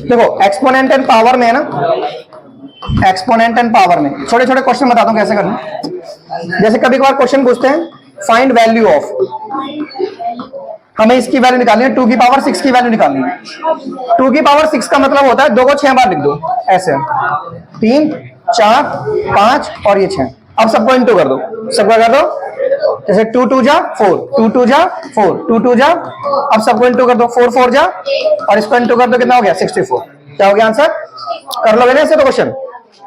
देखो exponent and power में है ना, एक्सपोनेंट एंड पावर में छोटे छोटे क्वेश्चन बताता हूं कैसे करना। जैसे कभी कभार क्वेश्चन पूछते हैं फाइंड वैल्यू ऑफ, हमें इसकी वैल्यू निकालनी है, 2 की पावर 6 की वैल्यू निकालनी है। 2 की पावर 6 का मतलब होता है 2 को 6 बार लिख दो, ऐसे 3 4 5 और ये 6। अब सबको इंटू कर दो, सबको कर दो, जैसे 2 2 जा 4, 2 2 जा 4, 2 2 जा, अब सबको इंटू कर दो, 4 4 जा और इसको इंटू कर दो, कितना हो गया 64। क्या हो गया आंसर? कर लोगे ना ऐसे तो क्वेश्चन,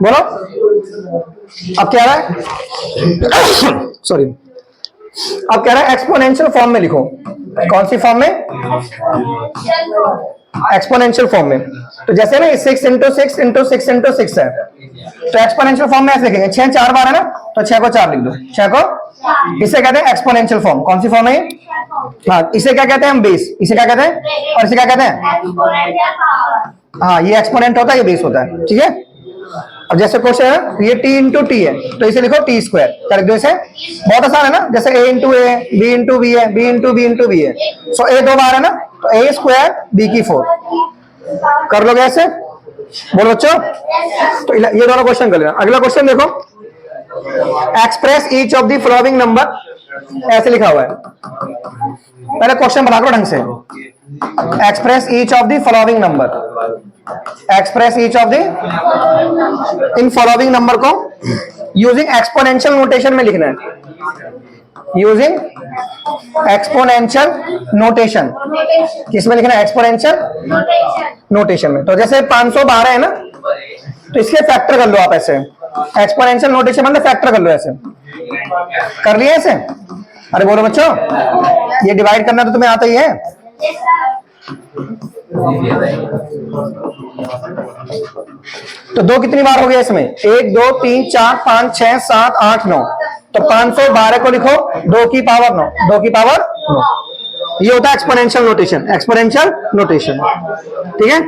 बोलो। अब क्या रहा है सॉरी, अब कह रहा है एक्सपोनेंशियल फॉर्म में लिखो। कौन सी फॉर्म में? एक्सपोनेंशियल फॉर्म में। तो जैसे ना 6 इंटू 6 इंटू 6 इंटू 6 है, तो एक्सपोनेंशियल फॉर्म में ऐसे लिखेंगे, 6 4 बार है ना, तो 6 को 4 लिख दो, 6 को। इसे कहते हैं एक्सपोनेंशियल फॉर्म। कौन सी फॉर्म है? हाँ, इसे क्या कहते हैं हम? बेस। इसे क्या कहते हैं? और इसे क्या कहते हैं? हाँ, ये एक्सपोनेंट होता है, ये बेस होता है, ठीक है। अब जैसे क्वेश्चन है ये t इंटू टी है, तो इसे लिखो टी स्क्वायर, कर दो इसे। बहुत आसान है ना, जैसे a into A, B into B है, B into B into B है, सो a 2 बार है ना, तो a स्क्वायर b की 4। कर लोगे ऐसे? बोलो बच्चों। तो ये दोनों क्वेश्चन कर लेना। अगला क्वेश्चन देखो, express each of the following number, ऐसे लिखा हुआ है। पहले क्वेश्चन बना दो ढंग से। Express each of the following number, express each of the, in following number को यूजिंग एक्सपोनेंशियल नोटेशन में लिखना है। यूजिंग एक्सपोनेंशियल नोटेशन, किसमें लिखना है? एक्सपोनेंशियल नोटेशन में। तो जैसे 512 है ना, तो इसके फैक्टर कर लो आप ऐसे। एक्सपोनेंशियल नोटेशन मतलब फैक्टर कर लो ऐसे। कर लिया ऐसे? अरे बोलो बच्चों, ये डिवाइड करना तो तुम्हें आता ही है। तो 2 कितनी बार हो गया इसमें? 1 2 3 4 5 6 7 8 9, तो 512 को लिखो 2 की पावर 9, 2 की पावर 9। ये होता है एक्सपोनेंशियल नोटेशन, एक्सपोनेंशियल नोटेशन, ठीक है।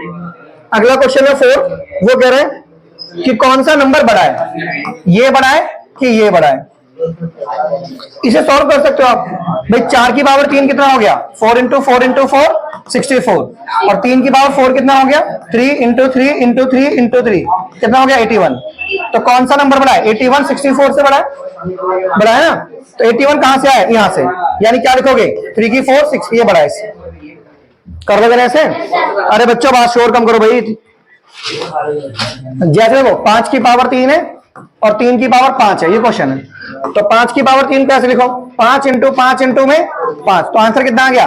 अगला क्वेश्चन है 4, वो कह रहे हैं कि कौन सा नंबर बड़ा है, ये बड़ा है कि ये बड़ा है। इसे सॉल्व कर सकते हो आप भाई। 4 की पावर 3 कितना हो गया? 4 इंटू 4 इंटू 4 64, और 3 की पावर 4 कितना हो गया? 3 इंटू 3 इंटू 3 इंटू 3 कितना हो गया? 81। तो कौन सा नंबर बड़ा है? 81 64 से बड़ा है, बड़ा है ना। तो 81 कहां से आया? यहां से, यानी क्या लिखोगे? 3 की 4 6, ये बड़ा है इससे। कर लोगे ऐसे? अरे बच्चों बात शोर कम करो भाई। जैसे वो 5 की पावर 3 है और 3 की पावर 5 है, ये क्वेश्चन है। तो 5 की पावर 3 कैसे लिखो? 5 इंटू 5 इंटू में 5, तो आंसर कितना आ गया?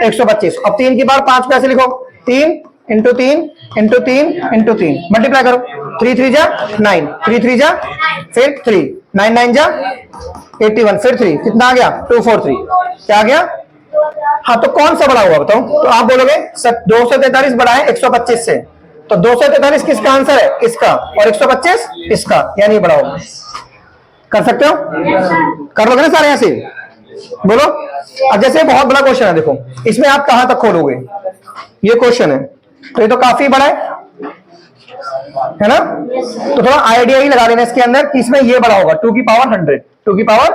125। अब 3 की पावर 5 कैसे लिखो? 3 इंटू 3 इंटू 3 इंटू 3, मल्टीप्लाई करो। 3 3 जा 9, 3 3 जा फिर 3, 9 9 जा 81, फिर 3, कितना आ गया? 243। क्या आ गया? हाँ, तो कौन सा बड़ा हुआ बताओ? तो आप बोलोगे 243 बड़ा है 125 से, तो 243 किसका आंसर है? इसका, और 125 इसका, यानी बड़ा होगा। कर सकते हो? कर लोगे ना सारे ऐसे? बोलो। अब जैसे बहुत बड़ा क्वेश्चन है, देखो इसमें आप कहां तक खोलोगे? ये क्वेश्चन है, तो ये तो काफी बड़ा है ना। तो थोड़ा आइडिया ही लगा देना इसके अंदर कि इसमें ये बड़ा होगा 2 की पावर 100, 2 की पावर,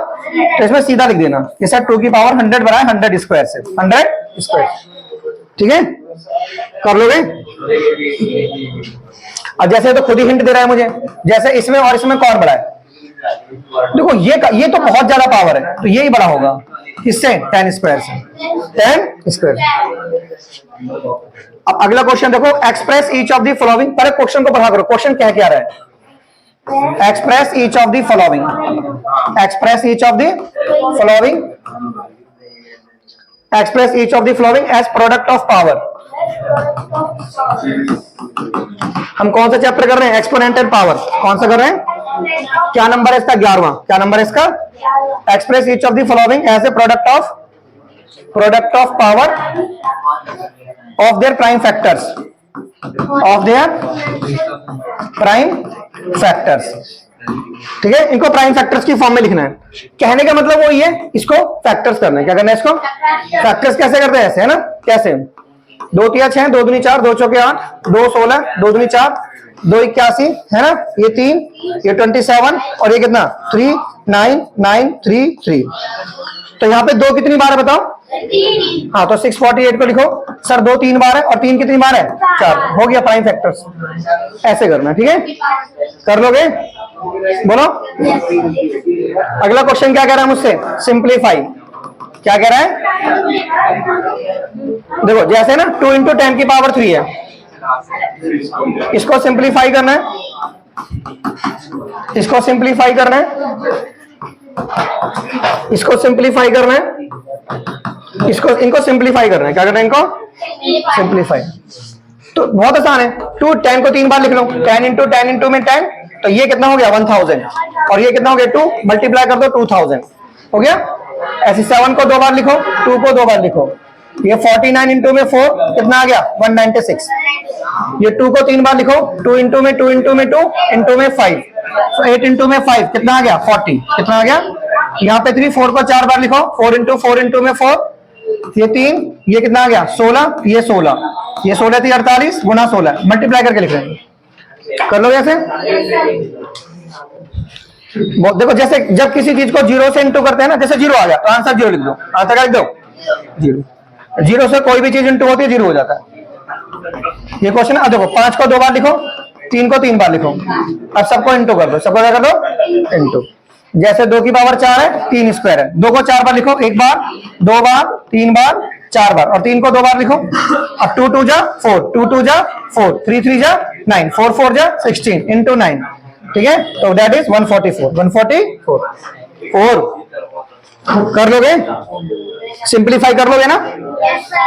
तो इसमें सीधा लिख देना जैसा 2 की पावर 100 बड़ा है 100 स्क्वायर से, 100 स्क्वायर, ठीक है। कर लोगे? अब जैसे तो खुद ही हिंट दे रहा है मुझे, जैसे इसमें और इसमें कौन बड़ा है? देखो ये तो बहुत ज्यादा पावर है, तो ये ही बड़ा होगा इससे, 10 स्क्वायर से, 10 स्क्वायर। अब अगला क्वेश्चन देखो, express each of the following. पहले क्वेश्चन को पढ़ा करो, क्वेश्चन क्या क्या रहा है? Express each of the following, express each of the following, express each of the following as product of power. हम कौन सा चैप्टर कर रहे हैं? Exponent and power. कौन सा कर रहे हैं? क्या नंबर है इसका? 11वां। क्या नंबर है इसका? Express each of the following as a product of power of their prime factors, of their prime factors, ठीक है। इनको प्राइम फैक्टर्स की फॉर्म में लिखना है। कहने का मतलब वही है, इसको फैक्टर्स करना है। क्या करना है इसको? फैक्टर्स कैसे करते हैं? ऐसे है ना, कैसे? 2 3 6, 2 दूनी 4, 2 चौके 8, 2 16, 2 दूनी 4, 2 81, है ना, ये 3, ये 27, और ये कितना? 3 9 9 3 3। तो यहाँ पे 2 कितनी बार है बताओ? हाँ तो 648 को लिखो सर, 2 3 बार है और 3 कितनी बार है 4, हो गया प्राइम फैक्टर्स। ऐसे करना, ठीक है, कर लोगे? बोलो। अगला क्वेश्चन क्या कह रहा है मुझसे, सिंप्लीफाई। क्या कह रहा है? देखो जैसे ना 2 इंटू 10 की पावर 3 है, इसको सिंप्लीफाई करना है, इसको सिंप्लीफाई करना है, इसको सिंप्लीफाई करना है, इसको इनको सिंप्लीफाई करना है। क्या करना है इनको? सिंप्लीफाई। तो बहुत आसान है, 2 10 को 3 बार लिख लो, 10 इंटू 10 इंटू में 10, तो ये कितना हो गया 1000, और ये कितना हो गया 2, मल्टीप्लाई कर दो 2000 हो गया। ऐसे 7 को 2 बार लिखो, 2 को 2 बार लिखो, ये 49 इंटू में 4 कितना आ गया 196। ये 2 को 3 बार लिखो, 2 इंटू में 2 इंटू में 2 इंटू में 5, तो 8 इंटू में 5 कितना आ गया 40, कितना आ गया। यहाँ पे 3, 4 को 4 बार लिखो, 4 इंटू में 4, ये 3, ये कितना आ गया 16, ये 16, ये 16 थी 48 गुना 16, मल्टीप्लाई करके लिख रहे हैं। कर लो ऐसे। देखो जैसे जब किसी चीज को 0 से इंटू करते हैं ना, जैसे 0 आ गया तो आंसर 0 लिख दो, आंसर क्या लिख दो 0। 0 से कोई भी चीज इंटू होती है 0 हो जाता है। ये क्वेश्चन है। देखो 5 को 2 बार लिखो, 3 को 3 बार लिखो, अब सबको इंटू कर दो, सबको क्या कर दो इंटू। जैसे 2 की पावर 4 है, 3 स्क्वायर है, 2 को 4 बार लिखो, 1 बार 2 बार 3 बार 4 बार, और 3 को 2 बार लिखो। अब 2 2 जा 4, 2 2 जा 4, 3 3 जा 9, 4 4 जा 16 इंटू 9, ठीक है, तो दैट इज 144, 144 4। कर लोगे? सिंप्लीफाई कर लोगे ना?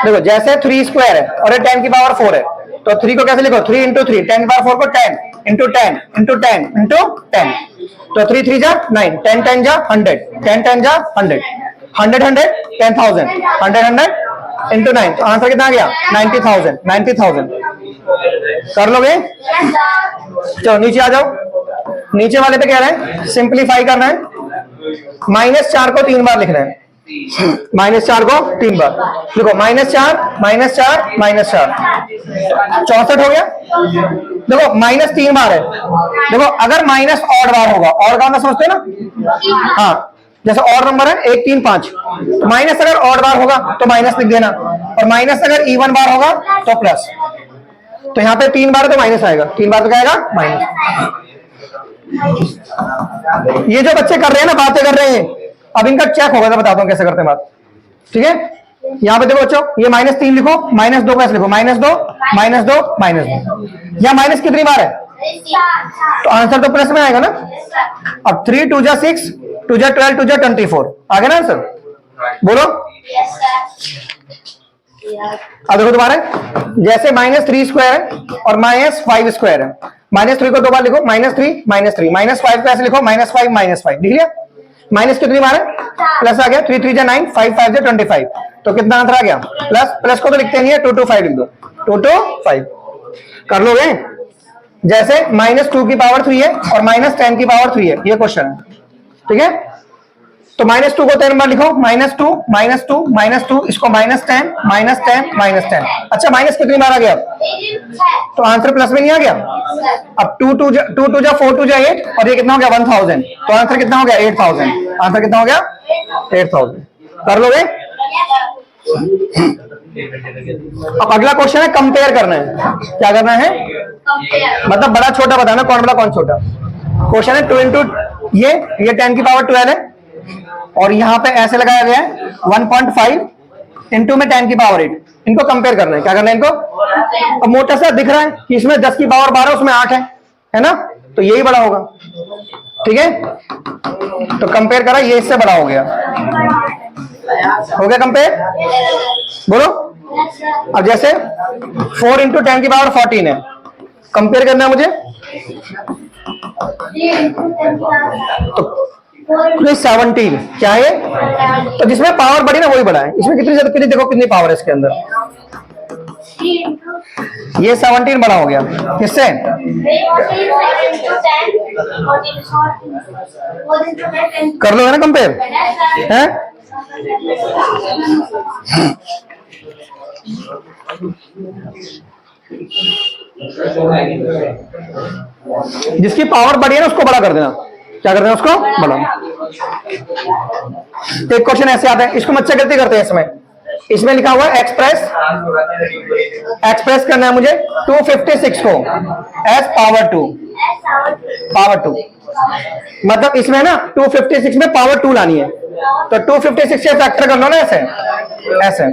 देखो जैसे 3 स्क्वायर है और ये 10 की पावर 4 है, तो 3 को कैसे लिखो 3 इंटू 3, 10 की पावर 4 को 10 इंटू 10 इंटू 10 इंटू 10, तो 3 3 जा 9, 10 10 जा 100, 10 10 जा 100, 100 100 10,000, 100 100 इंटू 9, तो आंसर कितना आ गया 90,000, 90,000। कर लोगे? चलो नीचे आ जाओ, नीचे वाले पे कह रहे हैं सिंप्लीफाई करना है, -4 को 3 बार लिखना है, -4 को 3 बार लिखो, -4 -4 -4 64 हो गया। देखो -3 बार है, देखो अगर माइनस ऑड बार होगा, ऑड का मतलब समझते हैं ना, हाँ जैसे ऑड नंबर है 1 3 5, तो माइनस अगर ऑड बार होगा तो माइनस लिख देना, और माइनस अगर इवन बार होगा तो प्लस। तो यहाँ पे 3 बार है तो माइनस आएगा, 3 बार तो क्या आएगा माइनस। ये जो बच्चे कर रहे हैं ना, बातें कर रहे हैं, अब इनका चेक होगा तो बताता हूँ कैसे करते हैं बात, ठीक है। यहाँ पे देखो बच्चों, ये -3 लिखो, -2 कैसे लिखो, -2 -2 -2, यहाँ माइनस कितनी बार है, तो आंसर तो प्लस में आएगा ना। अब 3 2 जा 6, 2 जा 12, 2 जा 24 आ गया ना आंसर। बोलो। अब देखो दोबारा, जैसे -3 स्क्वायर है और -5 स्क्वायर है, -3 को 2 बार लिखो, -3 -3, -5 कैसे लिखो, -5 -5 लिख लिया। माइनस कितनी बार है, प्लस आ गया, 3 3 जा 9, 5 5 जा 25, तो कितना आंसर आ गया प्लस। प्लस को तो लिखते नहीं है, 2 2 5 लिख दो, 2 2 5 कर लोगे। जैसे -2 की पावर 3 है और -10 की पावर 3 है, ये क्वेश्चन है, ठीक है। तो -2 को 10 बार लिखो, -2 -2 -2, इसको -10 -10 -10। अच्छा माइनस कितनी बार आ गया, तो आंसर प्लस में नहीं आ गया। अब 2 2 जा 4, 2 जा 8, और ये कितना हो गया 1000, तो आंसर कितना हो गया 8000, आंसर कितना हो गया 8000। कर लोगे? अब अगला क्वेश्चन है कंपेयर करना है। क्या करना है, मतलब बड़ा छोटा बताना, कौन बड़ा कौन छोटा। क्वेश्चन है 2 इंटू ये 10 की पावर 12 है, और यहाँ पे ऐसे लगाया गया है 1.5 इंटू में 10 की पावर 8, इनको कंपेयर करना है। क्या करना है इनको, अब मोटा सा दिख रहा है कि इसमें 10 की पावर 12 उसमें 8 है ना, तो यही बड़ा होगा, ठीक है। तो कंपेयर करा, ये इससे बड़ा हो गया कंपेयर। बोलो। अब जैसे 4 इंटू 10 की पावर 14 है, कंपेयर करना है मुझे, तो 17 क्या है, तो जिसमें पावर बड़ी ना वही बड़ा है। इसमें कितनी देखो कितनी पावर है इसके अंदर, ये 17 बड़ा हो गया किससे, कर लो है ना कंपेयर है। जिसकी पावर बड़ी है ना उसको बड़ा कर देना। क्या करते हैं उसको बड़ा। तो एक क्वेश्चन ऐसे आता है, इसको बच्चे गलती करते हैं इसमें, इसमें लिखा हुआ है एक्सप्रेस, एक्सप्रेस करना है मुझे 256 को एस पावर टू, मतलब इसमें ना 256 में पावर 2 लानी है, तो 256 से फैक्टर कर लो ना ऐसे ऐसे।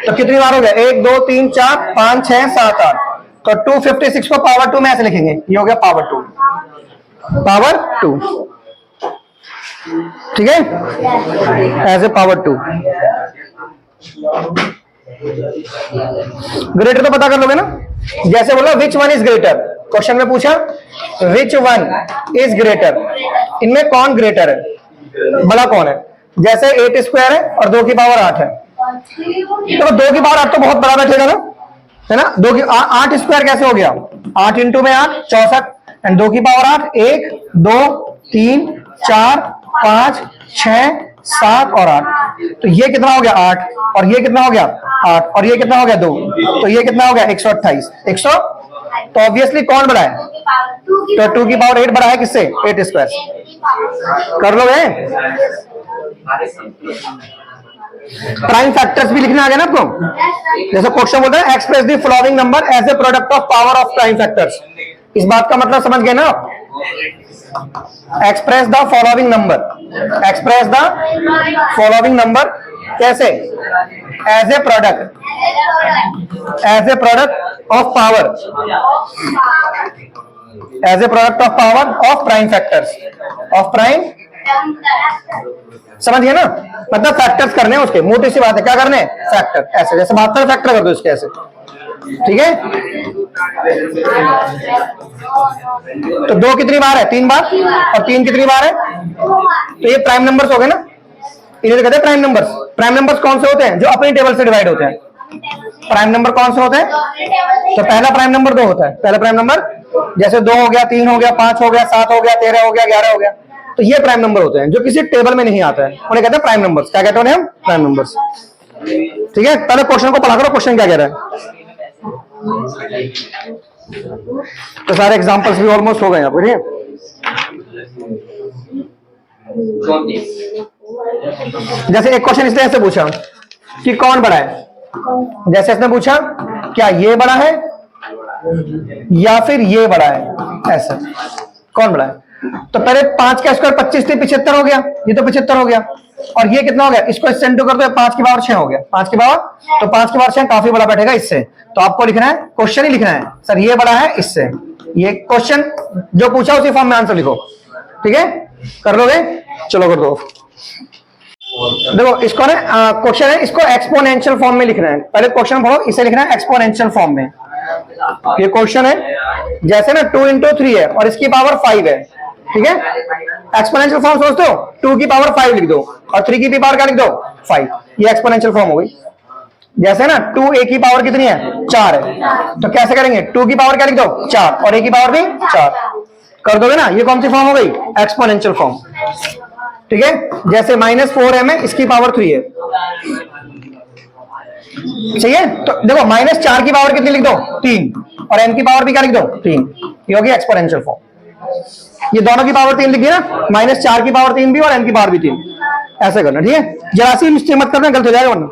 तो कितनी बार हो गया, 1 2 3 4 5 6 7 8, तो 256 को पावर 2 में ऐसे लिखेंगे, ये हो गया पावर 2, ठीक है, एज ए पावर 2। ग्रेटर तो पता कर लोगे ना, जैसे बोला which one is greater, question में पूछा विच वन इज ग्रेटर, इनमें कौन ग्रेटर है, बड़ा कौन है। जैसे 8 स्क्वायर है और 2 की पावर 8 है, तो 2 की पावर 8 तो बहुत बड़ा बैठेगा ना, है ना। 2 की 8 स्क्वायर कैसे हो गया, 8 इंटू में 8 64, एंड 2 की पावर 8 1 2 3 4 5 6 7 और 8, तो ये कितना हो गया 8, और ये कितना हो गया 8, और ये कितना हो गया 2, तो ये कितना हो गया 128 100। तो ऑब्वियसली कौन बड़ा है, तो 2 की पावर 8 बड़ा है किससे, 8 स्क्वायर। कर लोगे, प्राइम फैक्टर्स भी लिखना आ गया ना आपको, जैसे क्वेश्चन बोलता है express the following number as a product of power of prime factors, इस बात का मतलब समझ गए ना आप। Express the following number, express the following number कैसे, as a product of power, as a product of power of prime factors, of prime, समझ गए ना, मतलब फैक्टर्स करने हैं उसके, मोटी सी बात है, क्या करने हैं फैक्टर, ऐसे जैसे 72 फैक्टर कर दो इसके ऐसे, ठीक है। तो 2 कितनी बार है, 3 बार, और 3 कितनी बार है, तो ये प्राइम नंबर्स हो गए ना, इन्हें कहते हैं प्राइम नंबर्स। प्राइम नंबर्स कौन से होते हैं, जो अपनी टेबल से डिवाइड होते हैं। प्राइम नंबर कौन से होते हैं, तो पहला प्राइम नंबर 2 होता है, पहला प्राइम नंबर, जैसे 2 हो गया, 3 हो गया, 5 हो गया, 7 हो गया, 13 हो गया, 11 हो गया, तो ये प्राइम नंबर होते हैं जो किसी टेबल में नहीं आता है, उन्हें कहते हैं प्राइम नंबर्स। क्या कहते हैं हम, प्राइम नंबर्स, ठीक है। पहले क्वेश्चन को पढ़ा करो, क्वेश्चन क्या कह रहा है। तो सारे एग्जांपल्स भी ऑलमोस्ट हो गए यहाँ पर, जैसे एक क्वेश्चन इसने ऐसे पूछा कि कौन बड़ा है, जैसे इसने पूछा क्या ये बड़ा है या फिर ये बड़ा है, ऐसा कौन बड़ा है। तो पहले 5 का स्क्वायर 25 से 75 हो गया, ये तो 75 हो गया, और ये कितना हो गया, इसको इससे इंटू कर दो, 5 की पावर 6 हो गया, 5 की पावर, तो 5 की पावर 6 काफी बड़ा बैठेगा इससे, तो आपको लिखना है, क्वेश्चन ही लिखना है, सर ये बड़ा है इससे, ये क्वेश्चन जो पूछा उसी फॉर्म में आंसर लिखो, ठीक है। कर लोगे, चलो कर दो। देखो इसको ना क्वेश्चन है, इसको एक्सपोनेंशियल फॉर्म में लिखना है, पहले क्वेश्चन पढ़ो, इसे लिखना है एक्सपोनेंशियल फॉर्म में। ये क्वेश्चन है, जैसे ना 2 इंटू 3 है और इसकी पावर 5 है, ठीक है। एक्सपोनेंशियल फॉर्म सोचते हो, 2 की पावर 5 लिख दो और 3 की पावर क्या लिख दो 5, ये एक्सपोनेंशियल फॉर्म हो गई। जैसे ना 2 a की पावर कितनी है 4 है, तो कैसे करेंगे, 2 की पावर क्या लिख दो 4 और a की पावर भी 4, कर दोगे ना, ये कौन सी फॉर्म हो गई, एक्सपोनेंशियल फॉर्म, ठीक है। जैसे -4m है, इसकी पावर 3 है, सही है। तो देखो -4 की पावर कितनी लिख दो 3, और m की पावर भी क्या लिख दो 3, ये होगी एक्सपोनेंशियल फॉर्म। ये दोनों की पावर 3 लिख दी ना, -4 की पावर 3 भी और m की पावर भी 3, ऐसे करना, ठीक है। जरा सी मिस्टेक मत करना, गलत हो जाएगा वरना,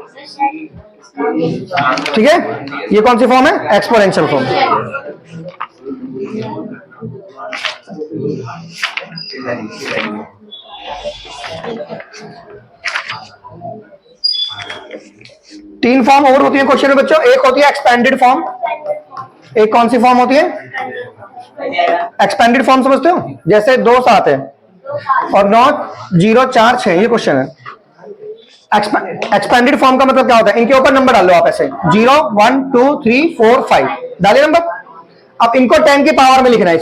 ठीक है। ये कौन सी फॉर्म है, एक्सपोनेंशियल फॉर्म। 3 फॉर्म और होती है क्वेश्चन में बच्चों, एक होती है एक्सपेंडेड फॉर्म, एक कौन सी फॉर्म होती है, एक्सपेंडेड फॉर्म, समझते हो, जैसे 2 7 है और 9 0 4 6, ये क्वेश्चन है। एक्सपेंडेड फॉर्म का मतलब क्या होता है, इनके ऊपर नंबर डाल लो आप ऐसे, 0 1 2 3 4 5 डालिए नंबर। अब इनको 10 की पावर में लिखना है,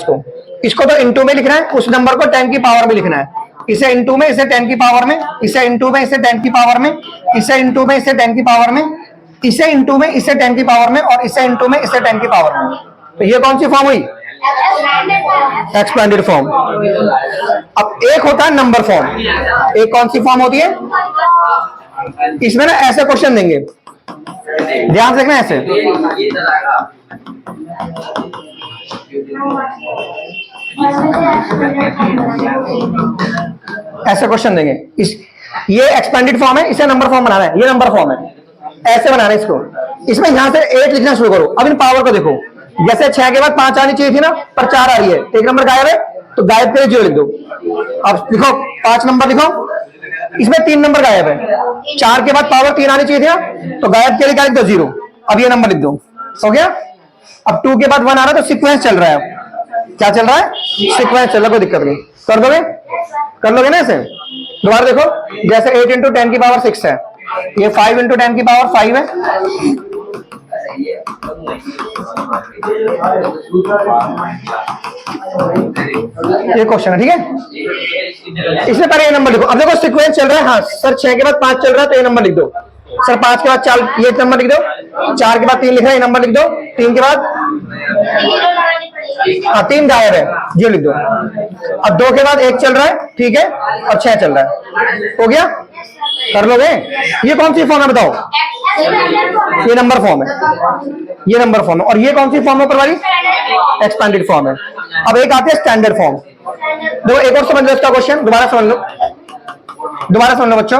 इसको तो इंटू में लिखना है, उस नंबर को 10 की पावर में लिखना है, इसे इंटू में, इसे 10 की पावर में, इसे इंटू में, इसे 10 की पावर में, इसे इंटू में, इसे 10 की पावर में, इसे इंटू में, इसे 10 की पावर में, और इसे इंटू में, इसे 10 की पावर में। तो ये कौन सी फॉर्म हुई, एक्सपेंडेड फॉर्म। अब एक होता है नंबर फॉर्म, एक कौन सी फॉर्म होती है, इसमें ना ऐसे क्वेश्चन देंगे, ध्यान से देखना ऐसे, ऐसे क्वेश्चन देंगे। इस ये एक्सपेंडेड फॉर्म है, इसे नंबर फॉर्म बनाना है, ये नंबर फॉर्म है, ऐसे बनाना है इसको। इसमें यहां से 8 लिखना शुरू करो। अब इन पावर को देखो, जैसे 6 के बाद 5 आनी चाहिए थी ना, पर 4 आ रही है, एक नंबर गायब है, तो गायब के लिए 0 लिख दो। अब लिखो 5 नंबर लिखो, इसमें 3 नंबर गायब है, 4 के बाद पावर 3 आनी चाहिए थी ना, तो गायब के लिए क्या लिख दो 0। अब ये नंबर लिख दो, हो गया। अब 2 के बाद 1 आ रहा है, तो सीक्वेंस चल रहा है। क्या चल रहा है? सीक्वेंस चल रहा है, कोई दिक्कत नहीं। कर दोगे? कर लोगे ना ऐसे? दोबारा देखो, जैसे 8 इंटू 10 की पावर 6 है, ये 5 इंटू 10 की पावर 5 है, ये क्वेश्चन है, ठीक है। इसमें पहले ये नंबर लिखो। अब देखो सीक्वेंस चल रहा है, हाँ सर 6 के बाद 5 चल रहा है, तो ये नंबर लिख दो। सर 5 के बाद 4, ये नंबर लिख दो। 4 के बाद 3 लिख रहा है, ये नंबर लिख दो। 3 के बाद हाँ 3 गायब है, ये लिख दो। अब 2 के बाद 1 चल रहा है, ठीक है, और 6 चल रहा है, हो गया। कर लोगे? ये कौन सी फॉर्म है बताओ? ये नंबर फॉर्म है, ये नंबर फॉर्म है। और ये कौन सी फॉर्म है ऊपर वाली? एक्सपेंडेड फॉर्म है। अब एक आती है स्टैंडर्ड फॉर्म। देखो एक और समझ लो इसका क्वेश्चन, दोबारा समझ लो, दोबारा समझ लो बच्चों।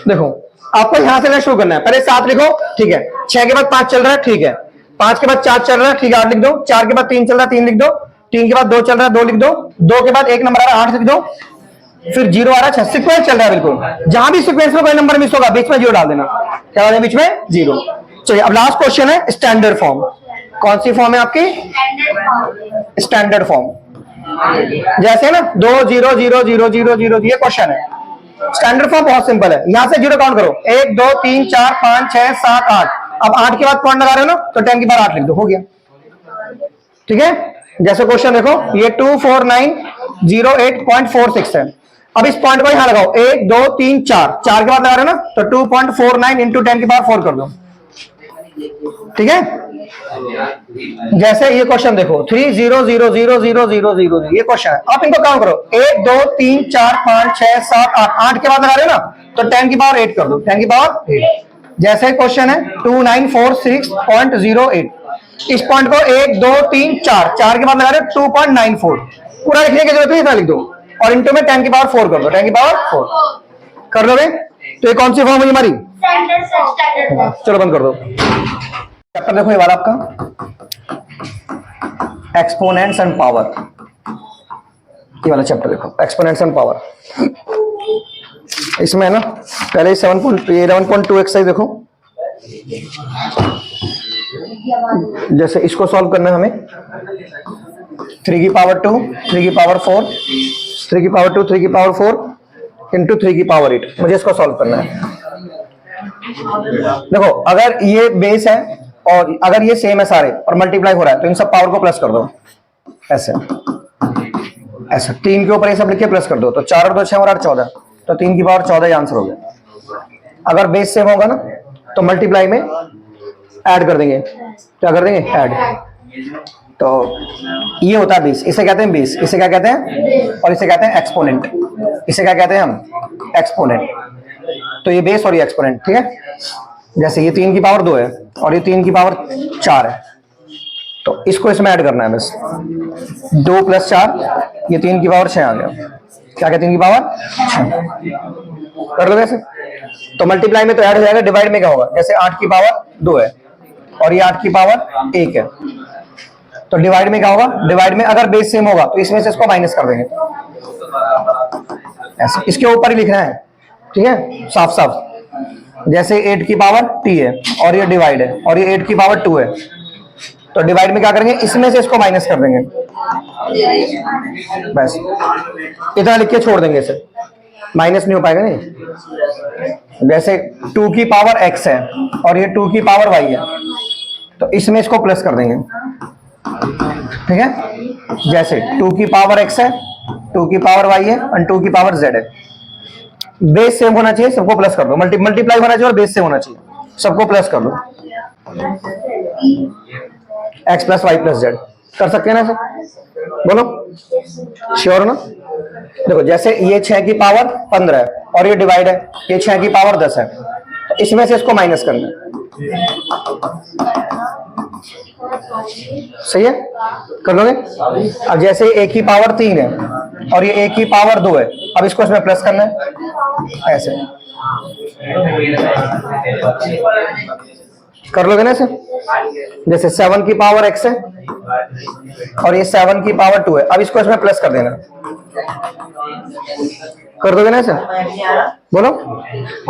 देखो आपको यहां से शुरू करना है, पहले 7 लिखो, ठीक है। 6 के बाद 5 चल रहा है, ठीक है। 5 के बाद 4 चल रहा है, ठीक है, 8 लिख दो। 4 के बाद 3 चल रहा है, 3 लिख दो। 3 के बाद 2 चल रहा है, 2 लिख दो। 2 के बाद 1 नंबर आ रहा है, 8 लिख दो। फिर 0 आ रहा है, सीक्वेंस चल रहा है बिल्कुल। जहां भी सीक्वेंस में कोई नंबर मिस होगा, बीच में 0 डाल देना। क्या डालें बीच में? 0। चलिए अब लास्ट क्वेश्चन है स्टैंडर्ड फॉर्म। कौन सी फॉर्म है आपकी? Standard form. जैसे ना 2 0 0 0 0 0, ये क्वेश्चन है। स्टैंडर्ड फॉर्म बहुत सिंपल है, यहां से 0 काउंट करो, 1 2 3 4 5 6 7 8। अब 8 के बाद पॉइंट लगा रहे हो ना, तो 10 की बार 8 लिख दो, हो गया, ठीक है। जैसे क्वेश्चन देखो, ये 24908.46 है। अब इस पॉइंट को यहां लगाओ, 1 2 3 4, 4 के बाद लगा रहे हो ना, तो 2.49 इंटू 10 की बार 4 कर दो, ठीक है। जैसे ये क्वेश्चन देखो 3 0 0 0 0 0 0, ये क्वेश्चन है। आप इनको काउंट करो, 1 2 3 4 5 6 7 8, 8 के बाद लगा रहे हो ना, तो 10 की पावर 8 कर दो, 10 की पावर 8। जैसे क्वेश्चन है 2946.08, इस पॉइंट को 1 2 3 4, 4 के बाद लगा रहे हो 2.94, पूरा लिखने की जरूरत नहीं, इतना लिख दो, और इंटू में 10 की पावर 4 कर दो, 10 की पावर 4 कर दोगे। तो ये कौन सी फॉर्म हुई हमारी? चलो बंद कर दो। चैप्टर देखो ये वाला आपका, एक्सपोनेंट्स एंड पावर। ये वाला चैप्टर देखो, एक्सपोनेंट्स एंड पावर। इसमें है ना, पहले 11.2 एक्सरसाइज देखो। जैसे इसको सॉल्व करना है हमें, 3 की पावर 2, 3 की पावर 4, 3 की पावर 2, 3 की पावर 4 इंटू 3 की पावर 8, मुझे इसको सॉल्व करना है। देखो अगर ये बेस है और अगर ये सेम है सारे और मल्टीप्लाई हो रहा है, तो इन सब पावर को प्लस कर दो, ऐसे ऐसे 3 के ऊपर ये सब लिख के प्लस कर दो, तो 4 और 2 6 और 8 14, तो 3 की पावर 14 आंसर हो गया। अगर बेस सेम होगा ना, तो मल्टीप्लाई में ऐड कर देंगे, क्या कर देंगे? ऐड। तो ये होता है बेस, इसे कहते हैं बेस, इसे क्या कहते हैं? और इसे कहते हैं एक्सपोनेंट, इसे क्या कहते हैं हम? एक्सपोनेंट। तो ये बेस और ये एक्सपोनेंट, ठीक है। जैसे ये 3 की पावर 2 है और ये 3 की पावर 4 है, तो इसको इसमें ऐड करना है बस, 2 + 4, ये 3 की पावर 6 आ गया। क्या कहते हैं? 3 की पावर 6 कर लो वैसे। तो मल्टीप्लाई में तो ऐड हो जाएगा, डिवाइड में क्या होगा? जैसे 8 की पावर 2 है और ये 8 की पावर 1 है, तो डिवाइड में क्या होगा? डिवाइड में अगर बेस सेम होगा, तो इसमें से इसको माइनस कर देंगे, ऐसे इसके ऊपर ही लिखना है, ठीक है, साफ साफ। जैसे 8 की पावर t है और ये डिवाइड है और ये 8 की पावर 2 है, तो डिवाइड में क्या करेंगे? इसमें से इसको माइनस कर देंगे, बस इतना लिख के छोड़ देंगे, इसे माइनस नहीं हो पाएगा नहीं। जैसे 2 की पावर x है और ये 2 की पावर y है, तो इसमें इसको प्लस कर देंगे, ठीक है। जैसे 2 की पावर x है, 2 की पावर y है और 2 की पावर z है। बेस सेम होना चाहिए, सबको प्लस कर दो, मल्टीप्लाई होना चाहिए और बेस सेम होना चाहिए, सबको प्लस कर दो, x + y + z कर सकते हैं ना सर? बोलो, श्योर ना? देखो जैसे ये 6 की पावर 15 है और ये डिवाइड है, ये 6 की पावर 10 है, तो इसमें से इसको माइनस करना है। सही है, कर लोगे? अब जैसे एक की पावर 3 है और ये एक की पावर 2 है, अब इसको इसमें प्लस करना है ऐसे। कर लोगे ना इसे? जैसे 7 की पावर x है और ये 7 की पावर 2 है, अब इसको इसमें प्लस कर देना। कर दोगे ना इसे? बोलो।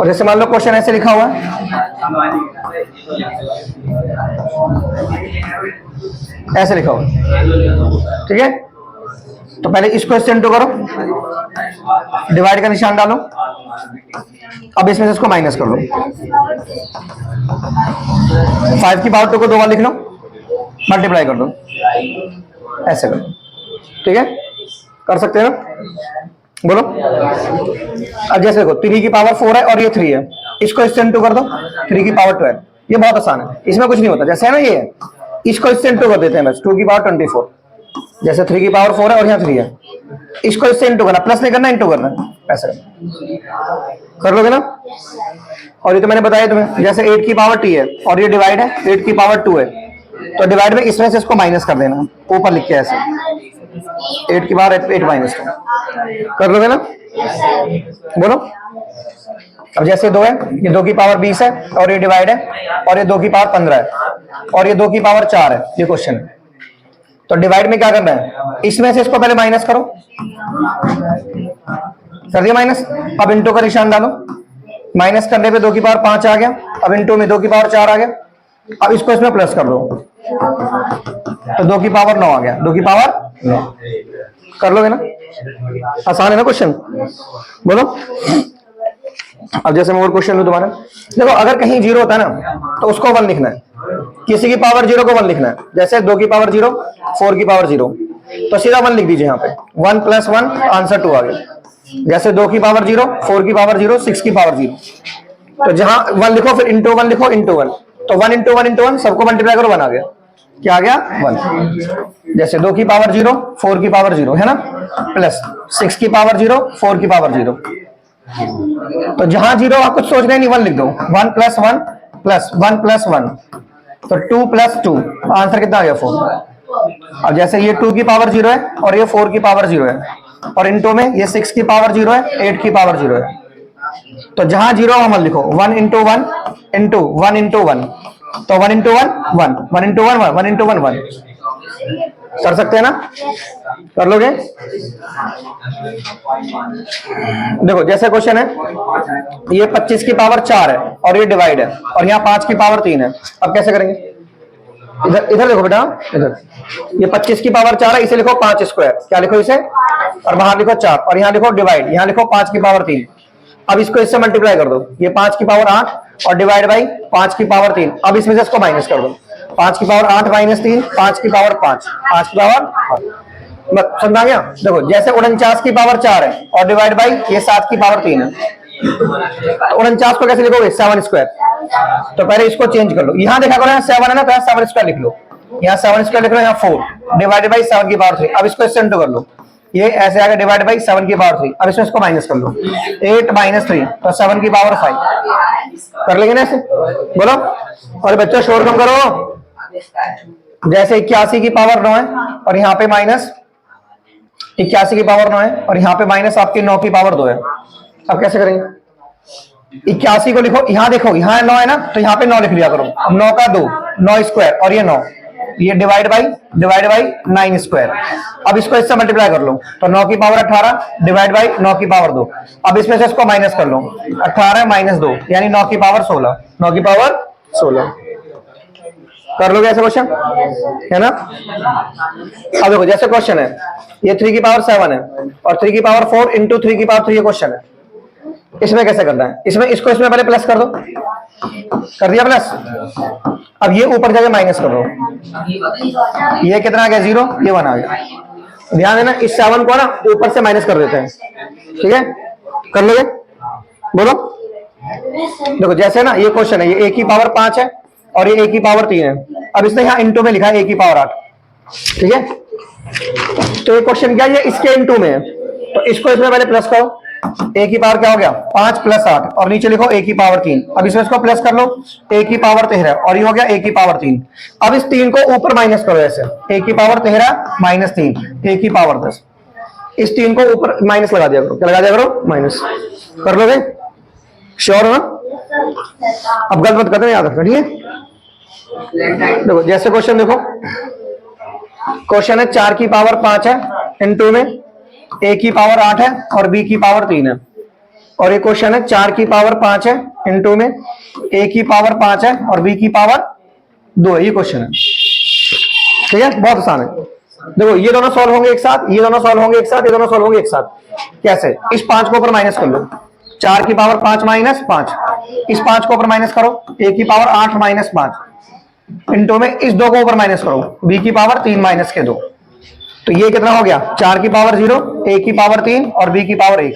और जैसे मान लो क्वेश्चन ऐसे लिखा हुआ है, ऐसे लिखा हुआ, ठीक है? तो पहले इसको इससे इंटू करो, डिवाइड का निशान डालो, अब इसमें से इसको माइनस कर लो। 5 की पावर 2 को 2 बार लिख लो, मल्टीप्लाई कर दो, ऐसे करो, ठीक है? कर सकते हैं ना? बोलो। अब जैसे देखो 3 की पावर 4 है और ये 3 है, इसको इससे इंटू कर दो, 3 की पावर 12। ये बहुत आसान है, इसमें कुछ नहीं होता। जैसे है ना ये है, इसको इससे इंटू कर देते हैं बस, 2 की पावर 24। जैसे 3 की पावर 4 है और यहाँ 3 है, इसको इससे इंटू करना, प्लस नहीं करना, इंटू करना, ऐसे कर लोगे ना? और ये तो मैंने बताया तुम्हें, जैसे 8 की पावर t है और ये डिवाइड है 8 की पावर 2 है, तो डिवाइड में इसमें से इसको माइनस कर देना, ऊपर लिख के ऐसे 8 की पावर 8 माइनस 2। कर लोगे ना? बोलो। अब जैसे 2 है, ये 2 की पावर 20 है और ये डिवाइड है, और ये 2 की पावर 15 है और ये 2 की पावर 4 है, ये क्वेश्चन है। तो डिवाइड में क्या करना है, इसमें से इसको पहले माइनस करो, कर दिया माइनस। अब इंटू का निशान डालो, माइनस करने पे 2 की पावर 5 आ गया, अब इंटू में 2 की पावर 4 आ गया, अब इसको इसमें प्लस कर दो, तो 2 की पावर 9 आ गया, 2 की पावर 9। कर लोगे ना? आसान है ना क्वेश्चन? बोलो। अब जैसे मैं और क्वेश्चन लूं तुम्हारा, देखो अगर कहीं 0 होता है ना तो उसको 1 लिखना है, किसी की पावर 0 को 1 लिखना है। जैसे 2 की पावर 0, 4 की पावर 0, तो सीधा 1 लिख दीजिए यहाँ पे, 1 + 1 आंसर 2 आ गया। जैसे 2 की पावर 0, 4 की पावर 0, 6 की पावर 0, तो जहां 1 लिखो फिर इंटू 1 लिखो, इंटू 1, तो 1 इंटू 1 इंटू 1 सबको मल्टीप्लाई करो, 1 आ गया। क्या आ गया? 1। जैसे 2 की पावर 0, 4 की पावर 0 है ना, प्लस 6 की पावर 0, 4 की पावर 0, तो जहां 0 आप कुछ सोच रहे नहीं, 1 लिख दो, 1 + 1 + 1 + 1, तो 2 + 2, आंसर कितना आ गया? 4। अब जैसे ये 2 की पावर 0 है और ये 4 की पावर 0 है, और इंटू में ये 6 की पावर 0 है, 8 की पावर 0 है, तो जहां 0 हम लिखो 1 × 1 इंटू 1 × 1, तो 1 × 1 1, 1 × 1 1, 1 × 1 1। कर सकते हैं ना? कर लोगे? देखो जैसे क्वेश्चन है, ये 25 की पावर 4 है और ये डिवाइड है, और यहाँ 5 की पावर 3 है, अब कैसे करेंगे? इधर इधर देखो बेटा, इधर ये 25 की पावर 4 है, इसे लिखो 5 स्क्वायर, क्या लिखो इसे, और बाहर लिखो 4, और यहाँ लिखो डिवाइड, यहाँ लिखो 5 की पावर 3। अब इसको इससे मल्टीप्लाई कर दो, ये 5 की पावर 8 और डिवाइड बाई 5 की पावर 3, अब इसमें से इसको माइनस कर दो, 5 की पावर 8 - 3, 5 की पावर 5, 5 की पावर, समझा गया? देखो जैसे 49 की पावर 4 है और डिवाइड बाई ये 7 की पावर 3 है, तो 49 को कैसे लिखोगे? 7 स्क्वायर। तो पहले इसको चेंज कर लो, यहाँ देखा करो, यहाँ 7 है ना, तो यहाँ 7 स्क्वायर लिख लो, यहाँ 7 स्क्वायर लिख लो, यहाँ 4 डिवाइडेड बाई 7 की पावर 3, अब इसको इससे इंटू कर लो, ये ऐसे आगे डिवाइड बाई 7 की पावर 3, अब इसमें इसको माइनस कर लो, 8 - 3, तो 7 की पावर 5। कर लेंगे ना ऐसे? बोलो। और बच्चों शोर कम करो। जैसे 81 की पावर 9 है और यहाँ पे माइनस 81 की पावर 9 है और यहाँ पे माइनस आपकी 9 की पावर 2 है, अब कैसे करेंगे? 81 को लिखो, यहाँ देखो, यहाँ 9 है ना, तो यहाँ पे 9 लिख लिया करो, अब 9 का 2, 9 स्क्वायर, और ये 9, ये डिवाइड बाई 9 स्क्वायर, अब इसको इससे मल्टीप्लाई कर लो, तो 9 की पावर 18 डिवाइड बाई 9 की पावर 2, अब इसमें से इसको माइनस कर लो, 18 - 2 यानी 9 की पावर 16, 9 की पावर 16। कर लोगे ऐसे क्वेश्चन, है ना? अब देखो जैसे क्वेश्चन है, ये 3 की पावर 7 है और 3 की पावर 4 इंटू 3 की पावर 3 ये क्वेश्चन है, इसमें कैसे करना है? इसमें इसको इसमें पहले प्लस कर दो, कर दिया प्लस, अब ये ऊपर जाके माइनस कर दो, ये कितना आ गया? 0, ये 1 आ गया। ध्यान देना, इस 7 को ना ऊपर से माइनस कर देते हैं, ठीक है? कर लोगे? बोलो। देखो जैसे ना ये क्वेश्चन है, ये 1 की पावर 5 है और ये 1 की पावर 3 है, अब इसने यहाँ इंटू में लिखा है 1 की पावर 8, ठीक है? तो ये क्वेश्चन क्या है, ये इसके इनटू में है, तो इसको इसमें पहले प्लस करो। ए की पावर क्या हो गया 5 + 8 और नीचे लिखो ए की पावर 3। अब इसमें इसको प्लस कर लो, ए की पावर 13 और ये हो गया ए की पावर 3। अब इस 3 को ऊपर माइनस करो ऐसे, ए की पावर 13 - 3 ए की पावर 10। इस 3 को ऊपर माइनस लगा दिया करो, क्या लगा दिया करो, माइनस। कर लोगे, श्योर हो ना? अब गलत मत करना, याद रखना, ठीक है। देखो जैसे क्वेश्चन देखो, क्वेश्चन है 4 की पावर 5 है, इनटू में ए की पावर 8 है और बी की पावर 3 है। और ये क्वेश्चन है 4 की पावर 5 है, इनटू में ए की पावर 5 है और बी की पावर 2 है। ये क्वेश्चन है, ठीक है, बहुत आसान है। देखो ये दोनों सॉल्व होंगे एक साथ, ये दोनों सॉल्व होंगे एक साथ, ये दोनों सॉल्व होंगे एक साथ। कैसे? इस 5 को ऊपर माइनस कर लो, 4 की पावर 5 - 5, इस 5 को ऊपर माइनस करो, ए की पावर 8 - 5 इनटू में इस 2 को ऊपर माइनस करो, बी की पावर 3 - 2। तो ये कितना हो गया, 4 की पावर 0, ए की पावर 3 और बी की पावर 1।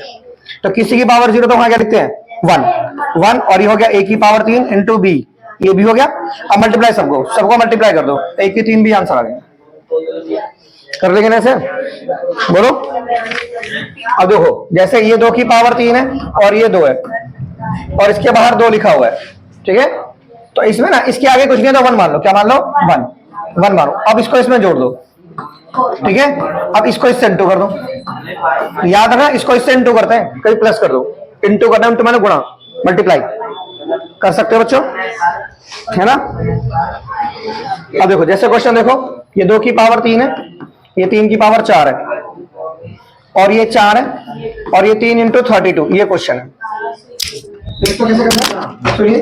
तो किसी की पावर 0 तो वहां क्या लिखते हैं 1 और ये हो गया ए की पावर 3 इंटू बी, ये भी हो गया। अब मल्टीप्लाई सबको मल्टीप्लाई कर दो, 1 की 3 भी आंसर आ गया। कर लेंगे ना ऐसे, बोलो। अब देखो जैसे ये 2 की पावर 3 है और ये 2 है और इसके बाहर 2 लिखा हुआ है, ठीक है। तो इसमें ना इसके आगे कुछ नहीं है तो 1 मान लो, क्या मान लो 1 मानो। अब इसको इसमें जोड़ दो, ठीक है। अब इसको इससे इंटू कर दो, याद रखना इसको इससे इंटू करते हैं, कहीं प्लस कर दो। इंटू करना, इंटू माने गुणा, मल्टीप्लाई कर सकते हो बच्चों, है ना। अब देखो जैसे क्वेश्चन देखो, ये 2 की पावर 3 है, ये 3 की पावर 4 है और ये 4 है और ये 3 × 32, ये क्वेश्चन है। इसको कैसे करना है सुनिए,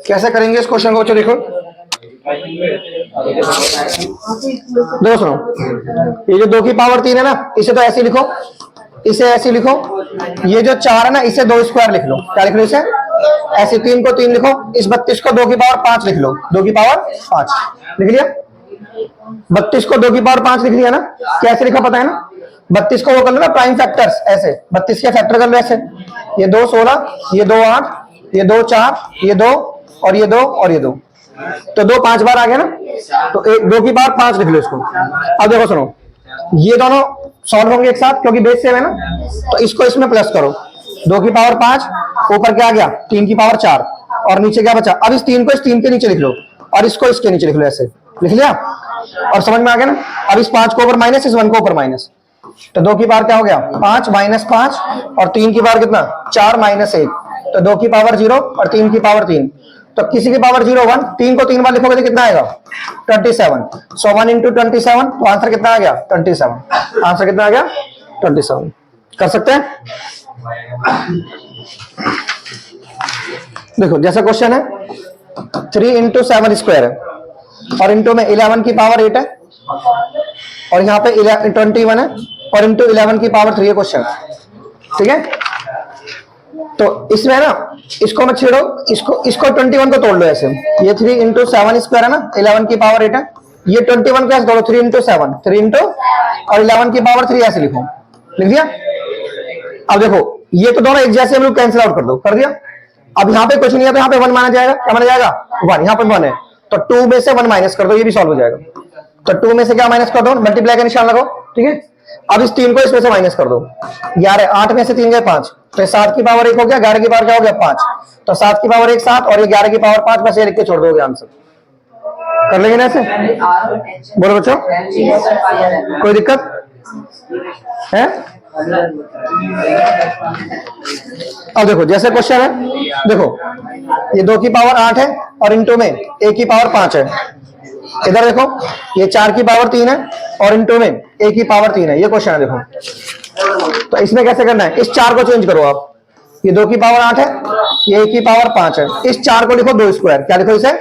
कैसे करेंगे इस क्वेश्चन को बच्चों। देखो सुनो, ये जो 2 की पावर 3 है ना, इसे तो ऐसे लिखो, इसे ऐसे लिखो। ये जो 4 है ना, इसे 2 स्क्वायर लिख लो, क्या लिख लो इसे ऐसे, 3 को 3 लिखो, इस 32 को 2 की पावर 5 लिख लो, 2 की पावर 5 लिख लिया। 32 को 2 की पावर 5 लिख लिया ना, कैसे लिखा पता है ना। 32 को वो कर लो ना प्राइम फैक्टर्स, ऐसे 32 के फैक्टर कर लो ऐसे, ये 2 16, ये 2 8, ये 2 4, ये 2 और ये 2 और ये 2, तो 2 5 बार आ गया ना, तो 2 की पावर 5 लिख लो इसको। अब देखो सुनो, ये दोनों सॉल्व होंगे एक साथ क्योंकि बेस सेम है ना, तो इसको इसमें प्लस करो, 2 की पावर 5, ऊपर क्या आ गया 3 की पावर 4 और नीचे क्या बचा। अब इस 3 को इस 3 के नीचे लिख लो और इसको इसके नीचे लिख लो, ऐसे लिख लिया और समझ में आ गया ना। अब इस 5 को ऊपर माइनस, इस 1 को ऊपर माइनस, तो 2 की पावर क्या हो गया 5 - 5 और 3 की पावर कितना 4 - 1, तो 2 की पावर 0 और 3 की पावर 3। तो किसी की पावर 0 1, 3 को 3 बार लिखोगे तो कितना आएगा 27। सो 1 × 27, तो आंसर कितना आ गया 27। आंसर कितना आ गया 27। कर सकते हैं। देखो जैसा क्वेश्चन है 3 × 7 स्क्वायर है और इंटू में 11 की पावर 8 है और यहाँ पे 21 है और इंटू 11 की पावर 3 है क्वेश्चन, ठीक है। तो इसमें ना इसको मत छेड़ो, इसको 21 को तोड़ लो ऐसे, ये 3 × 7 स्क्वायर है ना, 11 की पावर 8 है, ये 21 को ऐसे तोड़ो 3 × 7, 3 × और 11 की पावर 3 ऐसे लिखो, लिख दिया। अब देखो ये तो दोनों एक जैसे हम लोग कैंसिल आउट कर दो, कर दिया। अब यहाँ पे कुछ नहीं है तो यहाँ पे 1 माना जाएगा, क्या माना जाएगा 1, यहाँ पे 1 है तो 2 में से 1 माइनस कर दो, ये भी सॉल्व हो जाएगा। तो 2 में से क्या माइनस कर दो, मल्टीप्लाई का निशान लगाओ, ठीक है। अब इस 3 को इसमें से माइनस कर दो, 11 8 में से 3 गए 5, तो 7 की पावर 1 हो गया, 11 की पावर क्या हो गया 5, तो 7 की पावर 1 7 और ये 11 की पावर 5, बस ये लिख के छोड़ दोगे आंसर। कर लेंगे ना ऐसे, बोलो बच्चों कोई दिक्कत है। अब देखो जैसे क्वेश्चन है, देखो ये 2 की पावर 8 है और इंटू में a की पावर 5 है। इधर देखो ये 4 की पावर 3 है और इंटू में a की पावर 3 है, ये क्वेश्चन है। देखो तो इसमें कैसे करना है, इस 4 को चेंज करो आप, ये 2 की पावर 8 है, ये a की पावर 5 है, इस 4 को लिखो 2 स्क्वायर, क्या लिखो इसे,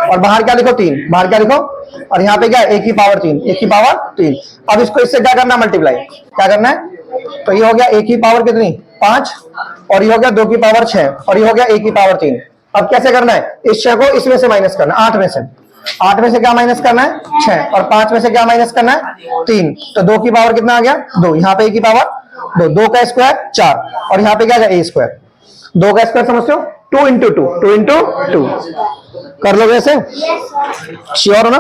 और बाहर क्या लिखो 3, बाहर क्या लिखो, और यहाँ पे क्या a की पावर 3, a की पावर 3। अब इसको इससे क्या करना है मल्टीप्लाई, क्या करना है, तो ये हो गया a की पावर कितनी 5 और ये हो गया 2 की पावर 6 और ये हो गया a की पावर 3। अब कैसे करना है, इस 6 को इसमें से माइनस करना, 8 में से क्या माइनस करना है 6 और 5 में से क्या माइनस करना है 3, तो 2 की पावर कितना आ गया 2, यहाँ पे a की पावर 2, 2 का स्क्वायर 4 और यहाँ पे क्या आ गया a स्क्वायर। 2 का स्क्वायर समझते हो, 2 इंटू 2, 2 इंटू 2 कर लोगे ऐसे, श्योर हो ना।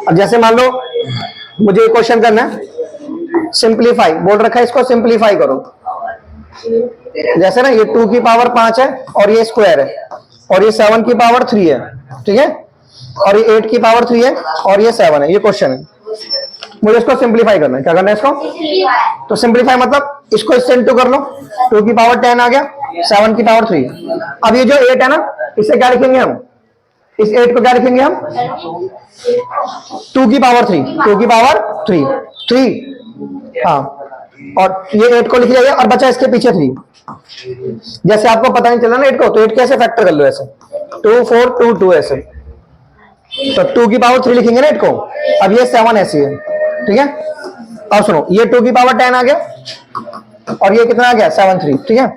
अब जैसे मान लो मुझे क्वेश्चन करना है, सिंप्लीफाई बोल रखा है, इसको सिंप्लीफाई करो। जैसे ना ये 2 की पावर 5 है और ये स्क्वायर है और ये 7 की पावर 3 है, ठीक है, और ये 8 की पावर 3 है और ये 7 है, ये क्वेश्चन है। मुझे इसको सिंप्लीफाई करना है, क्या करना है इसको, तो सिंप्लीफाई मतलब इसको इससे इंटू कर लो, 2 की पावर 10 आ गया, 7 की पावर 3। अब ये जो 8 है ना, इसे क्या लिखेंगे हम, इस 8 को क्या लिखेंगे हम, 2 की पावर 3, 2 की पावर 3, हाँ, और ये 8 को लिख लिया और बचा इसके पीछे 3। जैसे आपको पता नहीं चला ना 8 को, तो 8 कैसे फैक्टर कर लो ऐसे, 2 4 2 2 ऐसे, तो 2 की पावर 3 लिखेंगे ना 8 को। अब ये 7 ऐसी है, ठीक है। अब सुनो, ये 2 की पावर 10 आ गया और ये कितना आ गया 7 3, ठीक है।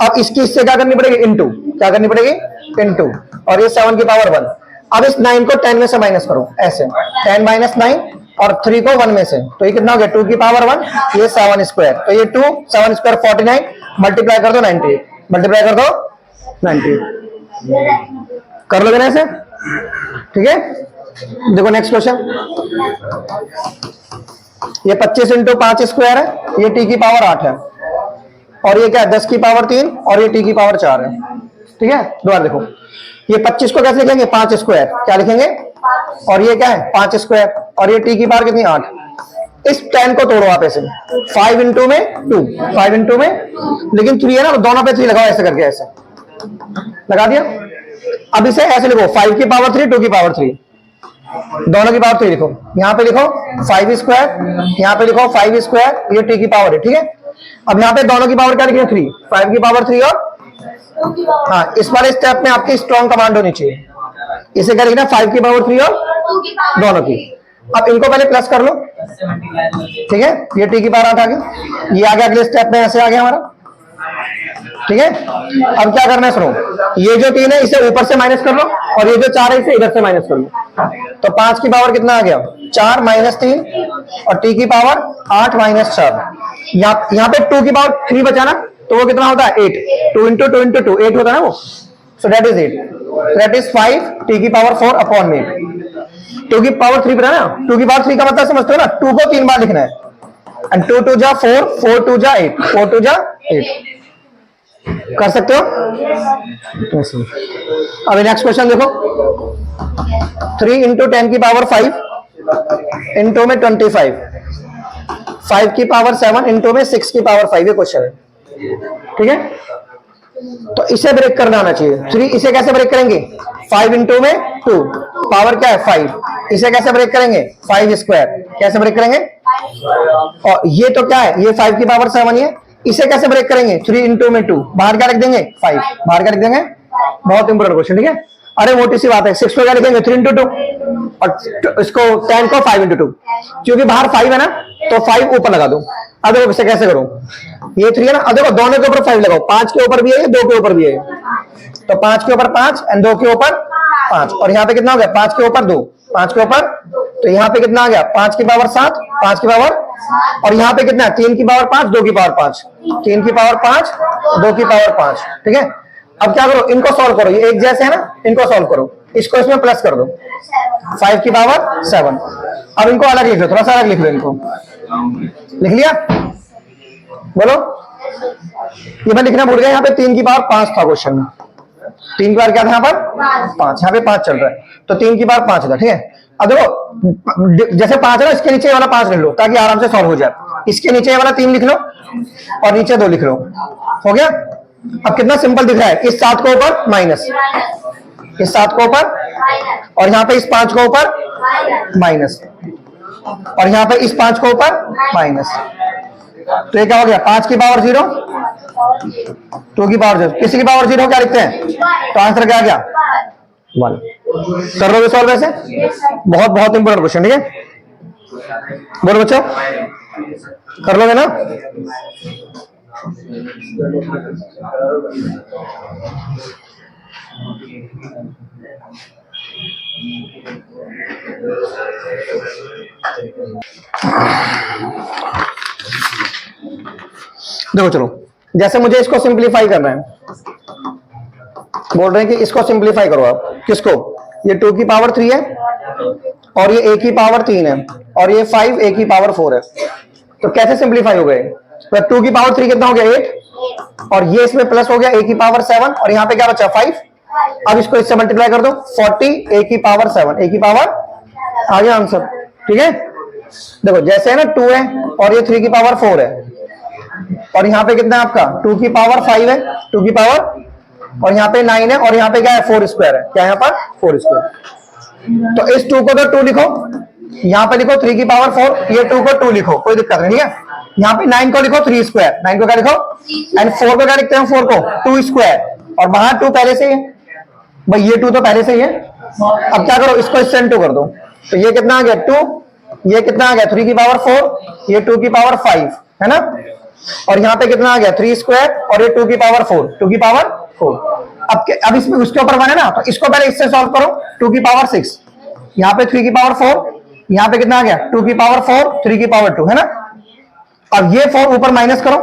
अब इसकी इससे क्या करनी पड़ेगी, इनटू, क्या करनी पड़ेगी, इनटू, और ये 7 की पावर 1। अब इस 9 को 10 में से माइनस करो ऐसे, 10 माइनस 9 और 3 को 1 में से, तो ये कितना हो गया 2 की पावर 1, ये 7 स्क्वायर, तो ये 2 7 स्क्वायर 49, मल्टीप्लाई कर दो 90, मल्टीप्लाई कर दो 90, कर लोगे ना ऐसे, ठीक है। देखो नेक्स्ट क्वेश्चन, ये 25 इंटू 5 स्क्वायर है, ये टी की पावर 8 है, और ये क्या है 10 की पावर 3 और ये टी की पावर 4 है, ठीक है। दोबारा देखो, ये 25 को कैसे लिखेंगे, 5 स्क्वायर, क्या लिखेंगे, और ये क्या है 5 स्क्वायर, और ये टी की पावर कितनी 8। इस 10 को तोड़ो आप ऐसे, 5 इंटू में 2, 5 इंटू में, लेकिन 3 है ना, दोनों पे 3 लगाओ ऐसे करके, ऐसे लगा दिया। अब इसे ऐसे लिखो, 5 की पावर 3, 2 की पावर 3, दोनों की पावर 3 लिखो, यहाँ पे लिखो 5 स्क्वायर, यहाँ पे लिखो 5 स्क्वायर, ये टी की पावर है, ठीक है। अब यहाँ पे दोनों की पावर क्या लिखें, 3, 5 की पावर 3 और, हाँ, इस वाले स्टेप में आपकी स्ट्रॉन्ग कमांड होनी चाहिए। इसे क्या लिखना, 5 की पावर 3 और दोनों की। अब इनको पहले प्लस कर लो, ठीक है, ये टी की पावर 8 आ गया, ये आ गया अगले स्टेप में ऐसे आ गया हमारा, ठीक है। अब क्या करना है सुनो, ये जो 3 है इसे ऊपर से माइनस कर लो और ये जो 4 है इसे इधर से माइनस कर लो, तो 5 की पावर कितना आ गया 4 माइनस 3 और टी की पावर 8 माइनस 4। यहाँ पे 2 की पावर 3 बचा ना, तो वो कितना होता है 8, 2 इंटू 2 इंटू 2 8 होता है ना वो, so that is 8, that is 5 T की पावर 4 अपॉन में 2 की पावर 3 बता ना, 2 की पावर 3 का मतलब समझते हो ना, 2 को 3 बार लिखना है, एंड 2 2 जा 4, 4 2 जा 8, 4 2 जा 8, कर सकते हो। अभी नेक्स्ट क्वेश्चन देखो, 3 इंटू 10 की पावर 5 इंटू में 25, 5 की पावर 7 इंटू में 6 की पावर 5, ये क्वेश्चन है, ठीक है। तो इसे ब्रेक करना आना चाहिए। 3 इसे कैसे ब्रेक करेंगे, 5 इंटू में 2, पावर क्या है 5, इसे कैसे ब्रेक करेंगे 5 स्क्वायर, कैसे ब्रेक करेंगे, और ये तो क्या है, ये 5 की पावर 7 है, इसे कैसे ब्रेक करेंगे 3 इंटू में 2, बाहर क्या लिख देंगे 5, बाहर क्या लिख देंगे, बहुत इंपोर्टेंट क्वेश्चन, ठीक है। अरे मोटी सी बात है, 6 को क्या लिखेंगे 3 इंटू 2 और इसको 10 को 5 इंटू 2, क्योंकि बाहर 5 है ना, तो 5 ऊपर लगा दो। अब देखो इसे कैसे करो, ये 3 है ना, अब देखो दोनों के ऊपर 5 लगाओ, 5 के ऊपर भी है, 2 के ऊपर भी है, तो 5 के ऊपर 5 एंड 2 के ऊपर 5, और यहाँ पे कितना हो गया 5 के ऊपर 2, 5 के ऊपर, तो यहाँ पे कितना आ गया 5 की पावर 7, 5 की पावर, और यहाँ पे कितना 3 की पावर 5, 2 की पावर 5, 3 की पावर 5, 2 की पावर 5, ठीक है। अब क्या करो, इनको सॉल्व करो, ये एक जैसे है ना, इनको सॉल्व करो, इसको इसमें प्लस कर दो, 5 की पावर 7। अब इनको अलग लिख लो, थोड़ा सा अलग लिख लो, इनको लिख लिया, बोलो। ये मैं लिखना भूल गया, यहाँ पे 3 की पावर 5 था क्वेश्चन में, 3 की पावर क्या था यहाँ पर 5, यहाँ पे 5 चल रहा है, तो 3 की पावर 5 था, ठीक है। अब देखो जैसे 5 है ना, इसके नीचे वाला 5 लिख लो ताकि आराम से सॉल्व हो जाए, इसके नीचे वाला 3 लिख लो और नीचे 2 लिख लो, हो गया। अब कितना सिंपल दिख रहा है, इस 7 को ऊपर माइनस, इस 7 को ऊपर, और यहाँ पे इस 5 को ऊपर माइनस, और यहाँ पे इस 5 को ऊपर माइनस, तो ये क्या हो गया 5 की पावर 0, 2 की पावर 0, किसी की पावर 0 क्या लिखते हैं, तो आंसर क्या आ गया 1। कर लोगे सॉल्व ऐसे, बहुत बहुत इंपोर्टेंट क्वेश्चन, ठीक है। बोलो बच्चों, कर लोगे ना। देखो चलो, जैसे मुझे इसको सिंप्लीफाई करना है, बोल रहे हैं कि इसको सिंप्लीफाई करो आप। किसको? ये 2 की पावर 3 है और ये a की पावर 3 है और ये 5 a की पावर 4 है। तो कैसे सिंप्लीफाई हो गए? तो 2 की पावर 3 कितना हो गया? 8 और ये इसमें प्लस हो गया a की पावर 7 और यहाँ पे क्या बचा? 5। अब इसको इससे मल्टीप्लाई कर दो, 40 a की पावर 7 a की पावर, आ गया आंसर। ठीक है, देखो जैसे है ना 2 है और ये 3 की पावर 4 है और यहाँ पे कितना है आपका? 2 की पावर 5 है, 2 की पावर, और यहाँ पे 9 है और यहाँ पे क्या है? 4 स्क्वायर है। क्या यहाँ पर? 4 स्क्वायर। तो इस 2 को तो 2 लिखो, यहाँ पे लिखो 3 की पावर 4, ये 2 को 2 लिखो, कोई दिक्कत नहीं है। यहाँ पे 9 को लिखो 3 स्क्वायर, 9 को क्या लिखो? एंड 4 को क्या लिखते हैं? 4 को 2 स्क्वायर, और वहां 2 पहले से ही है भाई, ये 2 तो पहले से ही है। अब क्या करो? इसको इससे 2 कर दो, तो ये कितना आ गया? 2, ये कितना आ गया? 3 की पावर 4, ये 2 की पावर 5 है ना, और यहाँ पे कितना आ गया? 3 स्क्वायर और ये 2 की पावर 4, 2 की पावर 4। अब इसमें उसके ऊपर 1 है ना, तो इसको पहले इससे सॉल्व करो। 2 की पावर 6, यहाँ पे 3 की पावर 4, यहाँ पे कितना आ गया? 2 की पावर 4, 3 की पावर 2 है ना। अब ये 4 ऊपर माइनस करो,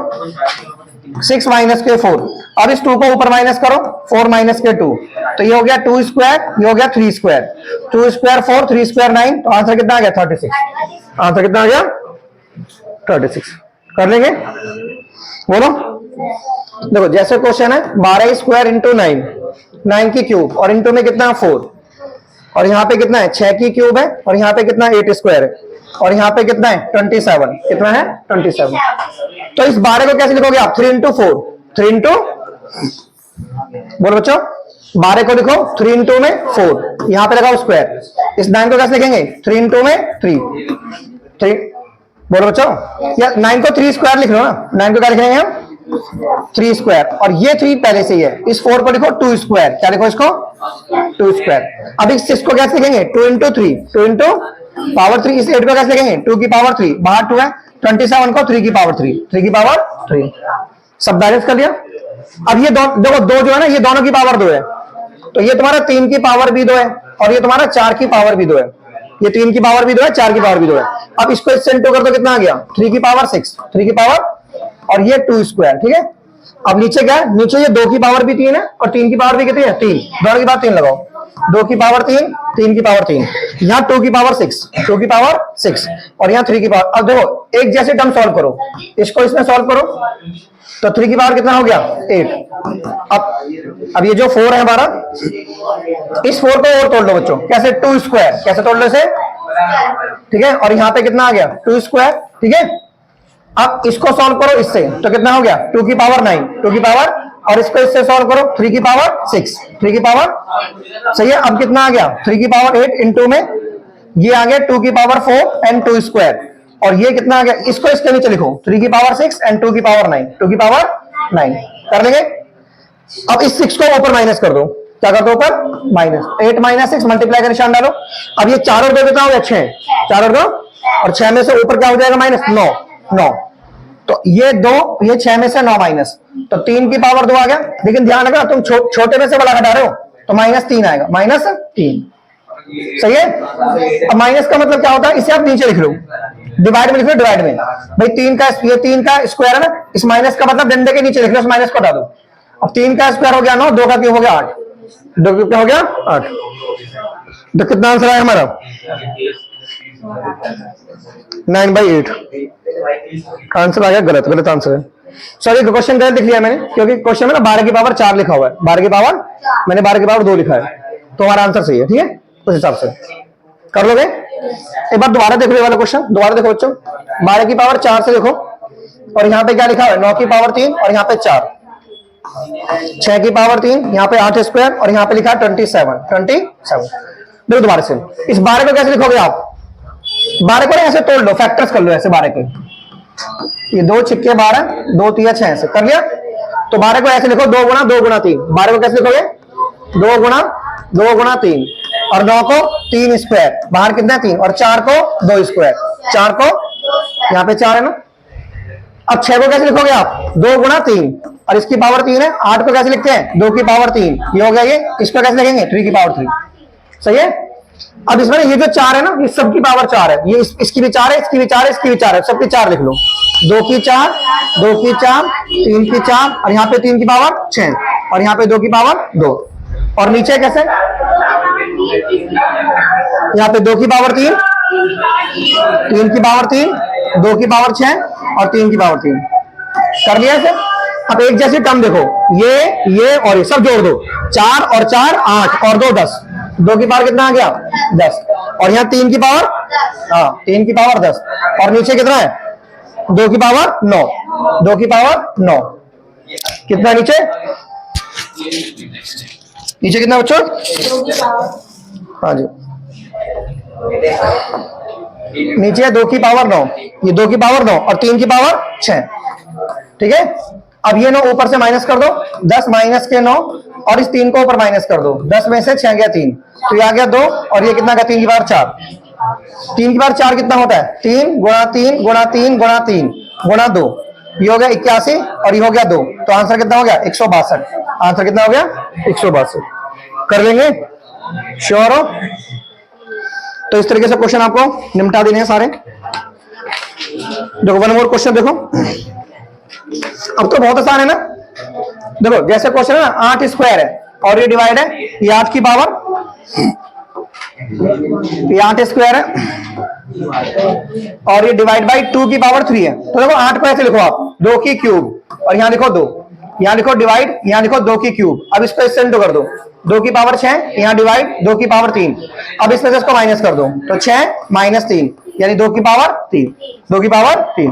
6 माइनस के 4। अब इस 2 को ऊपर माइनस करो, 4 माइनस के 2, तो ये हो गया 2 स्क्वायर, ये हो गया 3 स्क्वायर, 2 स्क्वायर 4, 3 स्क्वायर 9, तो आंसर कितना आ गया? 36। आंसर कितना आ गया? 36। कर लेंगे? बोलो। देखो जैसे क्वेश्चन है 12 स्क्वायर इंटू 9, 9 की क्यूब, और इंटू में कितना? 4, और यहाँ पे कितना है? 6 की क्यूब है, और यहाँ पे कितना? 8 स्क्वायर है, और यहाँ पे कितना है? 27। कितना है? 27। तो इस 12 को कैसे लिखोगे आप? 3 इंटू 4, 3 इंटू, बोलो बच्चों, 12 को लिखो 3 इंटू में 4, यहाँ पे लगाओ स्क्वायर। इस 9 को कैसे लिखेंगे? 3 इंटू में 3, 3, बोलो बच्चों, या 9 को 3 स्क्वायर लिख लो ना, 9 को क्या लिखेंगे हम? 3 स्क्वायर, और ये 3 पहले से ही है। इस 4 को लिखो 2 स्क्वायर, क्या लिखो इसको? 2 स्क्वायर। अब इस 6 को कैसे लिखेंगे? 2 इंटू 3, 2 इंटू पावर 3। इस 8 को कैसे लिखेंगे? 2 की पावर 3, बाहर 2 है, 27 को 3 की पावर 3, 3 की पावर 3। सब बैलेंस कर लिया। अब ये देखो 2 जो है ना, ये दोनों की पावर 2 है, तो ये तुम्हारा 3 की पावर भी 2 है और ये तुम्हारा 4 की पावर भी 2 है। ये 3 की पावर भी 2 है, 4 की पावर भी 2 है। अब इसको इससे इंटू कर दो, कितना आ गया? 3 की पावर 6, 3 की पावर, और ये 2 स्क्वायर। ठीक है, अब नीचे क्या है? नीचे ये 2 की पावर भी 3 है और 3 की पावर भी कितनी है? 3। दोनों की पावर 3 लगाओ, 2 की पावर 3, 3 की पावर 3, यहाँ 2 की पावर 6, 2 की पावर 6, और यहाँ 3 की पावर। अब देखो एक जैसे टर्म सॉल्व करो, इसको इसमें सॉल्व करो, तो 3 की पावर कितना हो गया? 8। अब ये जो 4 है हमारा, इस 4 को और तोड़ लो बच्चों। कैसे? 2 स्क्वायर, कैसे तोड़ लो इसे? ठीक है, और यहाँ पे कितना आ गया? 2 स्क्वायर। ठीक है, अब इसको सॉल्व करो इससे, तो कितना हो गया? 2 की पावर 9, 2 की पावर, और इसको इससे सॉल्व करो, 3 की पावर 6, 3 की पावर, सही है। अब कितना आ गया? 3 की पावर 8 इंटू में ये आ गया 2 की पावर 4 एंड 2 स्क्वायर, और ये कितना आ गया? इसको इसके नीचे लिखो, 3 की पावर 6 एंड 2 की पावर 9, 2 की पावर 9। कर लेंगे? अब इस 6 को ऊपर माइनस कर दो, क्या कर दो? ऊपर माइनस, 8 माइनस 6, मल्टीप्लाई का निशान डालो। अब ये 4 और 2 कितना हो गया? 6, 4 और 2, और 6 में से ऊपर क्या हो जाएगा? माइनस 9, 9, तो ये 2, ये 6 में से 9 माइनस, तो 3 की पावर 2 आ गया। लेकिन ध्यान रखना, तुम छोटे में से बड़ा घटा रहे हो, तो -3 आएगा, -3। सही है। अब माइनस का मतलब क्या होता है? इसे आप नीचे लिख लो, डिवाइड में लिख लो, डिवाइड में भाई 3 का, ये 3 का स्क्वायर है ना, इस माइनस का मतलब डंडे के नीचे लिख लो, इस माइनस को हटा दो। अब 3 का स्क्वायर हो गया 9, 2 का क्यूब हो गया 8, 2 क्यूब क्या हो गया? 8। तो कितना आंसर आया हमारा? 9/8। आंसर आ गया गलत, गलत आंसर है। सॉरी, क्वेश्चन गलत लिख लिया मैंने, क्योंकि क्वेश्चन में ना 12 की पावर 4 लिखा हुआ है, 12 की पावर, मैंने 12 की पावर 2 लिखा है, तो हमारा आंसर सही है। ठीक है, उस हिसाब से कर लोगे। एक बार दोबारा देख लो वाला क्वेश्चन, दोबारा देखो बच्चों। 12 की पावर 4 से देखो, और यहाँ पे क्या लिखा है? 9 की पावर 3, और यहाँ पे 4, 6 की पावर 3, यहाँ पे 8 स्क्वायर, और यहाँ पे लिखा है 27। देखो दोबारा से, इस 12 को कैसे लिखोगे आप? 12 को ऐसे तोड़ लो, फैक्टर्स कर लो ऐसे 12 के, ये 2 छिक्के 12, 2 3 6 ऐसे कर लिया। तो 12 को ऐसे लिखो 2 गुणा 2 गुणा 3। 12 को कैसे लिखोगे? 2 गुणा 2 गुणा 3, और 9 को 3 स्क्वायर, बाहर कितना है? 3, और 4 को 2 स्क्वायर, 4 को, यहाँ पे 4 है ना। अब 6 को कैसे लिखोगे आप? 2 गुणा 3, और इसकी पावर 3 है। 8 को कैसे लिखते हैं? 2 की पावर 3, ये हो गया ये। इसको कैसे लिखेंगे? 3 की पावर 3। सही है। अब इसमें ये जो 4 है ना, ये सबकी पावर 4 है, ये इसकी भी 4 है, इसकी भी 4 है, इसकी भी 4 है, सबकी 4 लिख लो। 2 की 4, 2 की 4, 3 की 4, और यहाँ पे 3 की पावर 6, और यहाँ पे 2 की पावर 2। और नीचे कैसे, यहाँ पे 2 की पावर 3, 3 की पावर 3, 2 की पावर 6 और 3 की पावर 3। कर लिया इसे। अब एक जैसी टर्म देखो, ये और ये सब जोड़ दो, 4 और 4 8 और 2 10, 2 की पावर कितना आ गया 10, और यहाँ 3 की पावर, हाँ 3 की पावर 10, और नीचे कितना है 2 की पावर 9, 2 की पावर 9, कितना नीचे, नीचे कितना बच्चों, हाँ जी नीचे 2 की पावर 9, ये 2 की पावर 9 और 3 की पावर 6, ठीक है। अब ये 9 ऊपर से माइनस कर दो, 10 माइनस के 9, और इस 3 को ऊपर माइनस कर दो, 10 में से 6 गया 3, तो ये आ गया 2, और ये कितना का 3 की पावर 4, 3 की पावर 4 कितना होता है 3 गुणा 3 गुणा 3 गुणा 3 गुणा 2, ये हो गया 81 और ये हो गया 2, तो आंसर कितना हो गया 162, आंसर कितना हो गया 162। कर लेंगे, श्योर हो। तो इस तरीके से क्वेश्चन आपको निपटा देने हैं सारे। देखो वन मोर क्वेश्चन देखो, अब तो बहुत आसान है ना। देखो जैसे क्वेश्चन है ना 8 स्क्वायर है और ये डिवाइड है, ये 8 की पावर, ये 8 स्क्वायर है और ये डिवाइड बाई 2 की पावर 3 है। तो देखो 8 को ऐसे लिखो आप 2 की क्यूब, और यहां लिखो 2, यहां लिखो डिवाइड, यहां लिखो 2 की क्यूब। अब इसको इससे इंटू कर दो, 2 की पावर 6, यहां डिवाइड 2 की पावर 3, अब इसमें से इसको माइनस कर दो, तो 6 माइनस 3 यानी 2 की पावर 3, 2 की पावर 3।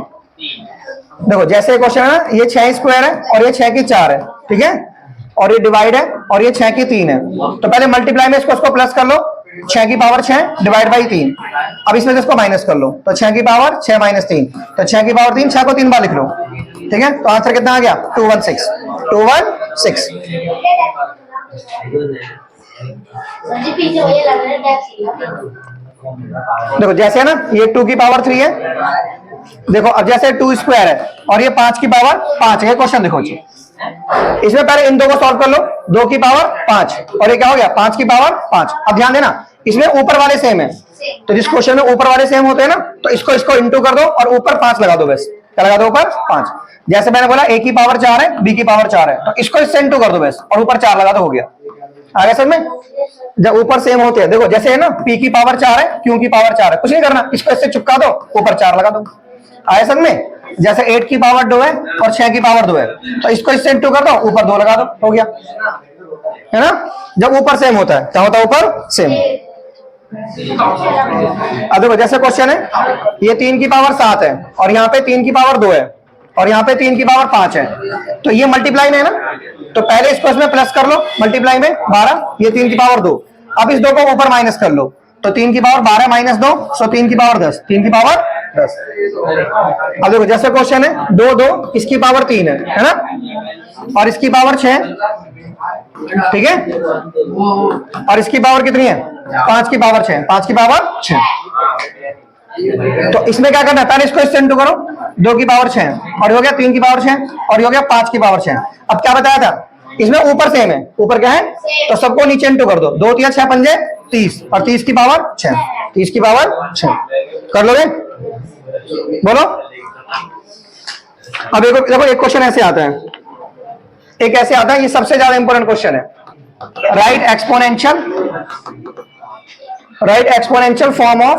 देखो जैसे क्वेश्चन है ना, ये 6 स्क्वायर है और ये 6 की 4 है, ठीक है, और ये डिवाइड है और ये 6 की 3 है। तो पहले मल्टीप्लाई में इसको प्लस कर लो, 6 की पावर 6 डिवाइड बाई 3, अब इसमें से इसको माइनस कर लो, तो 6 की पावर 6 माइनस 3, तो 6 की पावर 3, 6 को 3 बार लिख लो, ठीक है। तो आंसर कितना आ गया 216, 216। देखो जैसे है ना, ये 2 की पावर 3 है, देखो अब जैसे 2 स्क्वायर है और ये 5 की पावर 5 है। क्वेश्चन देखो जी, इसमें पहले इन दो को सॉल्व कर लो, 2 की पावर 5 और ये क्या हो गया 5 की पावर 5। अब ध्यान देना इसमें ऊपर वाले सेम है, तो जिस क्वेश्चन में ऊपर वाले सेम होते हैं ना, तो इसको इंटू कर दो और ऊपर 5 लगा दो, बस क्या लगा दो ऊपर 5। जैसे मैंने बोला a की पावर 4 है, b की पावर 4 है, तो इसको इससे इंटू कर दो बस और ऊपर 4 लगा दो, हो गया। आ गया समझ में, जब ऊपर सेम होते हैं। देखो जैसे है ना p की पावर 4 है, q की पावर 4 है, कुछ नहीं करना, इसको इससे चिपका दो, ऊपर 4 लगा दो। आया समझ में, जैसे 8 की पावर 2 है और 6 की पावर 2 है, तो इसको इससे इंटू कर दो, ऊपर 2 लगा दो, हो गया, है ना। जब ऊपर सेम होता है क्या होता है, ऊपर सेम। अब देखो जैसे क्वेश्चन है, ये 3 की पावर 7 है और यहाँ पे 3 की पावर 2 है और यहाँ पे 3 की पावर 5 है, तो ये मल्टीप्लाई में है ना, तो पहले इसको इसमें प्लस कर लो, मल्टीप्लाई में 12, ये 3 की पावर 2, अब इस 2 को ऊपर माइनस कर लो, तो 3 की पावर 12 माइनस 2, सो 3 की पावर 10, 3 की पावर 10। अब देखो जैसे क्वेश्चन है 2 2, इसकी पावर 3 है ना, और इसकी पावर 6, ठीक है, और इसकी पावर कितनी है 5 की पावर 6, 5 की पावर 6। तो इसमें क्या करना है, पहले इसको इससे इंटू करो, 2 की पावर 6 और हो गया 3 की पावर 6 और हो गया 5 की पावर 6। अब क्या बताया था, इसमें ऊपर सेम है, ऊपर क्या है, तो सबको नीचे इंटू कर दो, 2 3 6 पंजे 30 और 30 की पावर 6, 30 की पावर 6। कर लोगे, बोलो। अब देखो एक क्वेश्चन ऐसे आता है, एक ऐसे आता है, ये सबसे ज्यादा इंपॉर्टेंट क्वेश्चन है, right exponential form of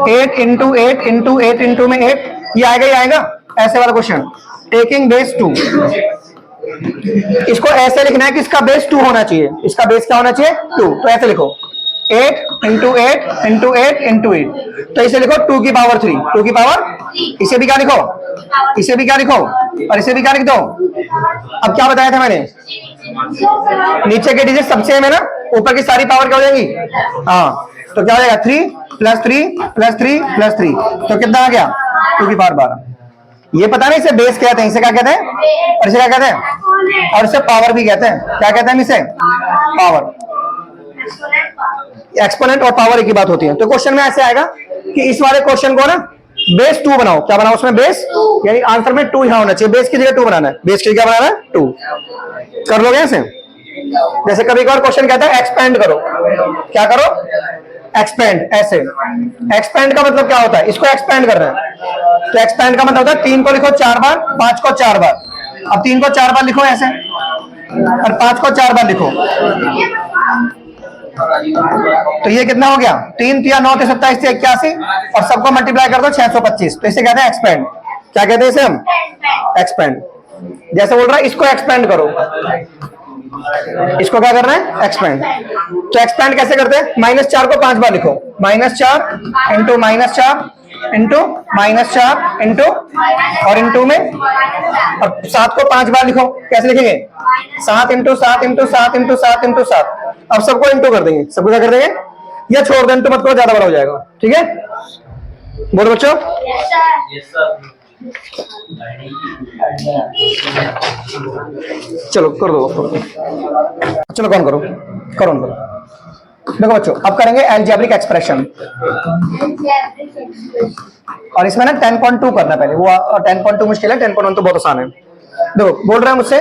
8 into 8 into 8 into में 8, ये आएगा ही आएगा ऐसे वाला क्वेश्चन, टेकिंग बेस 2। इसको ऐसे लिखना है कि इसका बेस 2 होना चाहिए, इसका बेस क्या होना चाहिए 2, तो ऐसे लिखो 8 इंटू 8 इंटू 8 इंटू 8, तो इसे लिखो 2 की पावर 3, 2 की पावर, इसे भी क्या लिखो, इसे भी क्या लिखो और इसे भी क्या लिख दो। अब क्या बताया था मैंने, नीचे के डिजिट सब सेम है ना, ऊपर की सारी पावर क्या हो जाएगी, हाँ, तो क्या हो जाएगा 3 प्लस 3 प्लस 3 प्लस 3, तो कितना आ गया 2 की पावर 12। ये पता नहीं इसे बेस कहते हैं, इसे क्या कहते हैं, और इसे क्या कहते हैं, और इसे पावर भी कहते हैं, क्या कहते हैं इसे, पावर। एक्सपोनेंट और पावर एक ही बात होती है। तो क्वेश्चन में ऐसे आएगा कि इस वाले क्वेश्चन को ना बेस 2 बनाओ, क्या बनाओ उसमें बेस, यानी आंसर में 2 यहां होना चाहिए, बेस की जगह 2 बनाना है, बेस की जगह बनाना है 2। कर लोगे ऐसे। जैसे कभी कभार क्वेश्चन कहता है एक्सपेंड करो, क्या करो, एक्सपेंड, ऐसे। एक्सपेंड का मतलब क्या होता है, इसको एक्सपेंड करना है, तो एक्सपेंड का मतलब होता है 3 को लिखो 4 बार, 5 को 4 बार। अब 3 को 4 बार लिखो ऐसे, और 5 को 4 बार लिखो तो ये कितना हो गया, 3 3 9 27 81 और सबको मल्टीप्लाई कर दो 625। तो इसे कहते हैं एक्सपेंड। क्या कहते हैं इसे हम? एक्सपेंड। जैसे बोल रहा है इसको एक्सपेंड करो, इसको क्या करना है? एक्सपेंड। तो एक्सपेंड कैसे करते हैं? -4 को 5 बार लिखो, -4 इंटू -4 इंटू -4 इंटू और इंटू में, और 7 को 5 बार लिखो। कैसे लिखेंगे? 7 इंटू 7 इंटू 7 इंटू 7 इंटू 7। अब सबको इंटू कर देंगे, सबको क्या कर देंगे? या छोड़ दो, इंटू मत करो, ज्यादा बड़ा हो जाएगा। ठीक है, बोलो बच्चों। चलो कर दो, चलो कौन करो, करो करो। देखो बच्चों, अब करेंगे अलजेब्रिक एक्सप्रेशन, और इसमें ना 10.2 करना पहले। वो 10.2 मुश्किल है, 10.1 तो बहुत आसान है। देखो बोल रहा है मुझसे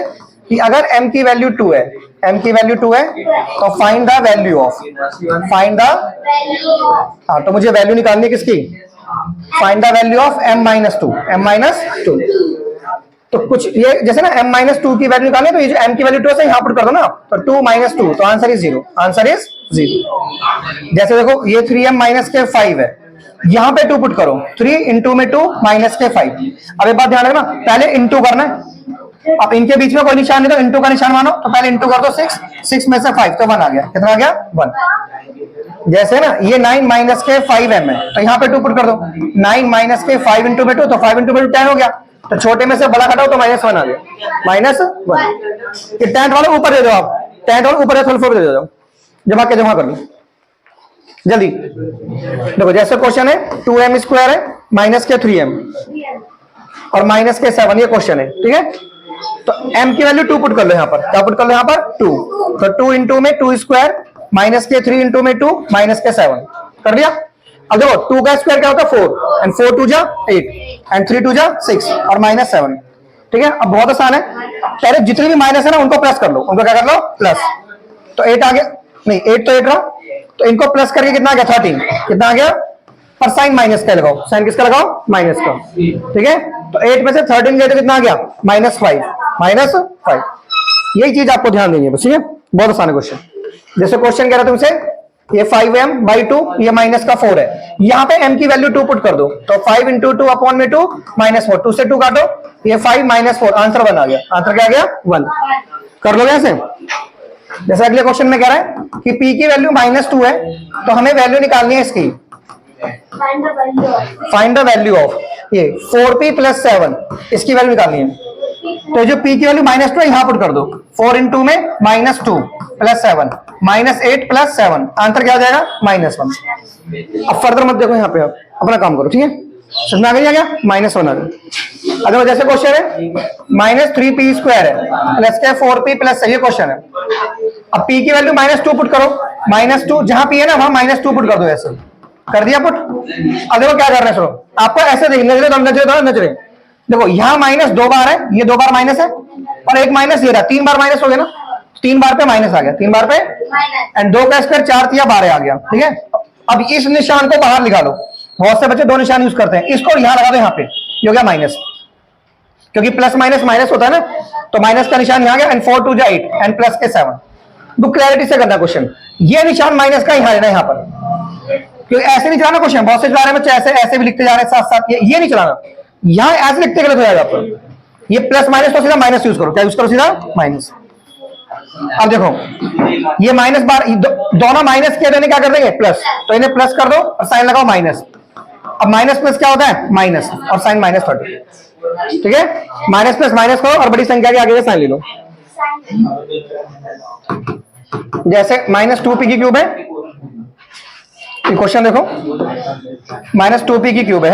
कि अगर m की वैल्यू 2 है, m की वैल्यू 2 है तो find the value of, find the, हाँ तो मुझे वैल्यू निकालनी है किसकी? Find the value of m-2, m-2। तो कुछ ये जैसे ना m-2 की वैल्यू निकालनी, तो ये जो m की वैल्यू 2 है यहाँ पुट कर दो ना, तो 2 - 2, तो आंसर इज 0, आंसर इज 0। जैसे देखो ये 3m - के 5 है, यहाँ पे 2 पुट करो, 3 इंटू में 2 - के 5। अब एक बात ध्यान रखना, पहले इंटू करना है। अब इनके बीच में कोई निशान नहीं, तो इंटू का निशान मानो, तो पहले इंटू कर दो 6, 6 में से 5 तो 1 आ गया। कितना आ गया? 1। जैसे ना ये 9 - के 5m है, तो यहाँ पे 2 पुट कर दो, 9 - के 5 इंटू में 2, तो 5 इंटू में 2 10 हो गया। तो छोटे में से बड़ा घटाओ तो -1 आ गया, -1। ये 10 वाले ऊपर दे दो, आप 10 वाले ऊपर 12 दे दो, जमा के जमा कर लो जल्दी। देखो जैसे क्वेश्चन है 2m² है माइनस के 3m और माइनस के 7, ये क्वेश्चन है। ठीक है, तो m की वैल्यू 2 पुट कर लो यहाँ पर। क्या पुट कर लो यहाँ पर? 2। तो 2 इंटू में 2² माइनस के 3 इंटू में 2 माइनस के 7 कर दिया। अब देखो 2 का स्क्वायर क्या होता है? 4, एंड 4 2 जा 8 एंड 3 2 जा 6 और -7। ठीक है, अब बहुत आसान है, पहले जितने भी माइनस है ना उनको प्लस कर लो, उनको क्या कर लो? प्लस। तो 8 आ गया, नहीं 8 तो 8 रहा, तो इनको प्लस करके कितना आ गया? 13। कितना आ गया? पर साइन माइनस का लगाओ, साइन किसका लगाओ? माइनस का। ठीक है, तो 8 में से 13 गए तो कितना आ गया? -5, -5। यही चीज आपको ध्यान देंगे बस। ठीक है, बहुत आसान है क्वेश्चन। जैसे क्वेश्चन कह रहा था तुमसे, ये 5m/2, ये माइनस का 4 है, यहाँ पे m की वैल्यू 2 पुट कर दो, तो 5 इंटू 2 अपॉन में 2 -4, 2 से 2 काटो, ये 5 - 4, आंसर 1 आ गया। आंसर क्या आ गया? 1। कर लोगे ऐसे? जैसे अगले क्वेश्चन में कह रहा है कि p की वैल्यू -2 है, तो हमें वैल्यू निकालनी है इसकी। फाइंड द वैल्यू ऑफ ये 4p + 7, इसकी वैल्यू निकालनी है। तो जो p की वैल्यू -2 है यहाँ पुट कर दो, 4 इंटू में -2 + 7 -8 + 7, आंसर क्या आ जाएगा? -1। अब फर्दर मत देखो, यहाँ पे आप अपना काम करो। ठीक है, समझ में आ गया? -1 आ गया। अगर जैसे क्वेश्चन है -3p² है प्लस के 4p + ये क्वेश्चन है। अब p की वैल्यू -2 पुट करो, -2 जहां p है ना वहां -2 पुट कर दो। ऐसे कर दिया पुट। अब देखो क्या कर रहे हैं, सुनो आपको ऐसे देखिए, नजरे देखो यहाँ -2 बार है, ये 2 बार माइनस है, और एक माइनस ये रहा, 3 बार माइनस हो गया ना, 3 बार पे माइनस आ गया, 3 बार पे, एंड 2 का स्क्वायर 4 × 12 आ गया। ठीक है, अब इस निशान को बाहर निकालो। बहुत से बच्चे 2 निशान यूज करते हैं, इसको यहाँ लगा दो, यहाँ पे ये हो गया माइनस, क्योंकि प्लस माइनस माइनस होता है ना, तो माइनस का निशान यहाँ गया, एंड 4 2 जा 8 एंड प्लस के 7। बुक क्लैरिटी से करना क्वेश्चन, ये निशान माइनस का यहाँ लेना, यहाँ पर, क्योंकि ऐसे नहीं चलाना क्वेश्चन। बहुत से चला रहे बच्चे ऐसे ऐसे भी लिखते जा रहे हैं साथ साथ, ये नहीं चलाना, यहाँ ऐसे लिखते गलत हो जाएगा आपको। ये प्लस माइनस तो सीधा माइनस यूज करो, क्या यूज करो? सीधा माइनस। अब देखो ये माइनस बार दोनों माइनस किया, क्या कर देंगे? प्लस, तो इन्हें प्लस कर दो और साइन लगाओ माइनस। अब माइनस प्लस क्या होता है? माइनस, और साइन -30। ठीक है, माइनस प्लस माइनस करो और बड़ी संख्या के आगे साइन ले लो। जैसे -2p की क्यूब है, क्वेश्चन देखो, -2p की क्यूब है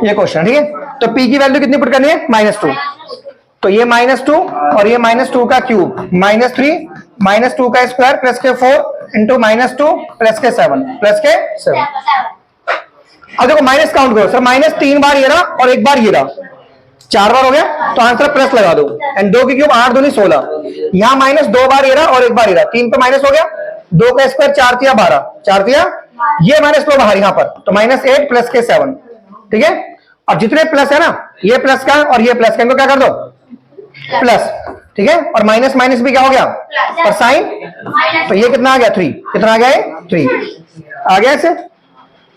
ये क्वेश्चन। ठीक है, तो p की वैल्यू कितनी पुट करनी है? -2, तो ये -2 और ये -2 का क्यूब, -3 -2 का स्क्वायर प्लस के 4 इंटू -2 प्लस के 7 प्लस के 7। अब देखो माइनस काउंट करो सर, -3 बार ये रहा और 1 बार ये रहा, 4 बार हो गया, तो आंसर प्लस लगा दो, एंड 2 की क्यूब 8 दूनी 16, यहाँ -2 बार ये रहा और 1 बार ये रहा, 3 पे माइनस हो गया, 2 का स्क्वायर 4 × 12, 4 × ये -2 बाहर यहाँ पर, तो -8 प्लस के 7। ठीक है, और जितने प्लस है ना, ये प्लस का और ये प्लस का, इनको क्या कर दो प्लस, ठीक है। और माइनस माइनस भी क्या हो गया और साइन, तो ये कितना आ गया 3, कितना आ गया है 3 आ गया। ऐसे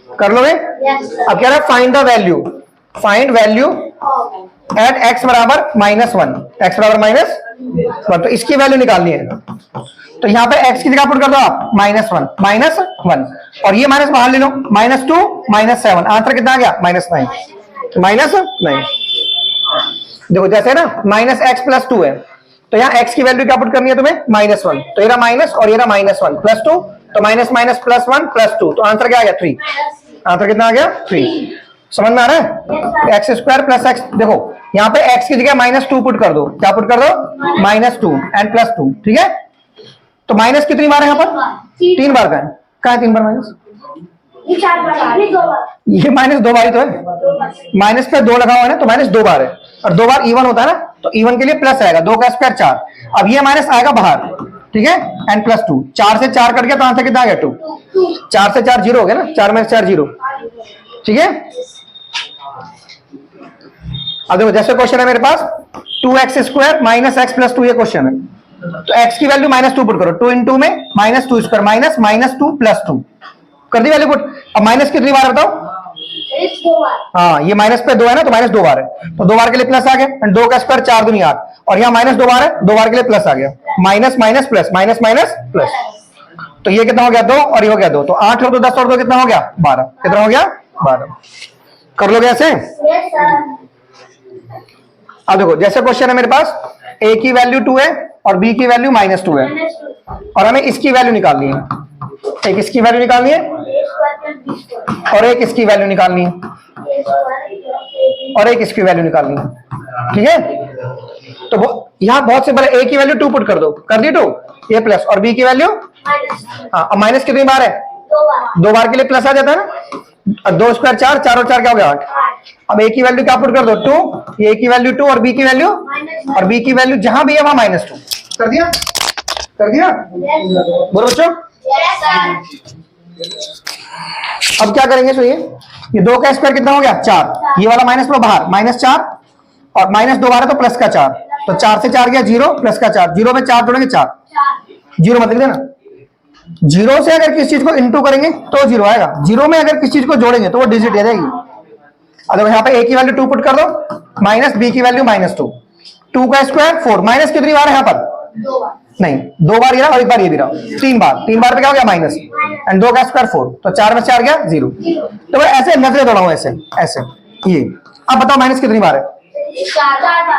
कर लोगे। अब कह रहा है find the value, find value at x बराबर -1, एक्स बराबर -1, तो इसकी वैल्यू निकालनी है। तो यहाँ पे x की जगह पुट कर दो आप -1 और ये माइनस बाहर ले लो, -2 -7, आंसर कितना आ गया -9। देखो जैसे ना -x+2 है, तो यहाँ x की वैल्यू क्या पुट करनी है तुम्हें -1, तो ये माइनस और ये -1 +2, तो माइनस माइनस +1 +2, तो आंसर क्या आ गया 3। आंसर कितना आ गया 3। समझ में आ रहा है? x² + x, देखो यहाँ पे x की जगह -2 पुट कर दो, क्या पुट कर दो -2 एंड +2, ठीक है। तो माइनस कितनी बार है यहाँ पर 3 बार का है, कहाँ है 3 बार माइनस, ये -2 बार ही तो है, माइनस पे 2 लगा हुआ है ना, तो -2 बार है, और 2 बार इवन होता है ना, तो इवन के लिए प्लस आएगा, 2 का स्क्वायर 4, अब ये माइनस आएगा बाहर, ठीक है, एंड +2, 4 से 4 कट गया तो आंसर कितना आ गया 2, 4 से 4 0 हो गया ना, 4 में 4 0, ठीक है। अब देखो जैसे क्वेश्चन है मेरे पास 2x² - x + 2, ये क्वेश्चन है, तो x की वैल्यू -2 पुट करो, 2 × में -2² -2 + 2 कर दी वैल्यू पुट। अब माइनस कितनी बार बताओ, हाँ ये माइनस पे 2 है ना, तो -2 बार है, तो 2 बार के लिए प्लस आ गया, एंड 2 का स्क्वायर 4 दूनी 8, और यहाँ -2 बार है, 2 बार के लिए प्लस आ गया, minus minus plus minus minus plus, तो ये कितना हो गया 2 और ये हो गया 2, तो 8 और 2 10 और 2 कितना हो गया 12, कितना हो गया 12। कर लोगे ऐसे। अब देखो जैसे क्वेश्चन है मेरे पास a की वैल्यू 2 है और b की वैल्यू -2 है, और हमें इसकी वैल्यू निकालनी है, एक इसकी वैल्यू निकालनी है और एक इसकी वैल्यू निकालनी है और एक इसकी वैल्यू निकालनी है, ठीक है। तो यहाँ बहुत सिंपल है, a की वैल्यू 2 पुट कर दो, कर दी 2, ये प्लस, और b की वैल्यू हाँ, अब माइनस कितनी बार है 2 बार के लिए प्लस आ जाता है ना, 2 स्क्वायर 4, 4 और 4 क्या हो गया 8। अब a की वैल्यू क्या पुट कर दो 2, a की वैल्यू 2 और b की वैल्यू जहां भी है वहां -2 कर दिया, कर दिया बोलो बच्चों। अब क्या करेंगे सुनिए, ये 2 का स्क्वायर कितना हो गया 4, ये वाला माइनस लो बाहर, -4 और -2 बार है तो प्लस का 4, तो 4 से 4 गया 0, प्लस का 4, 0 में 4 जोड़ेंगे 4, 0 मत लिख देना, 0 से अगर किसी चीज को इंटू करेंगे तो 0 आएगा, 0 में अगर किसी चीज को जोड़ेंगे तो वो डिजिट आ जाएगी। अब यहाँ पे a की वैल्यू 2 पुट कर दो, माइनस b की वैल्यू -2, 2 का स्क्वायर 4, माइनस कितनी बार है यहाँ पर नहीं 2 बार ये रहा और 1 बार ये भी रहा, 3 बार, 3 बार पे क्या हो गया माइनस, एंड 2 का स्क्वायर 4, तो 4 में 4 गया 0, तो ऐसे नजरे दौड़ाऊं ऐसे ऐसे ये। अब बताओ माइनस कितनी बार है,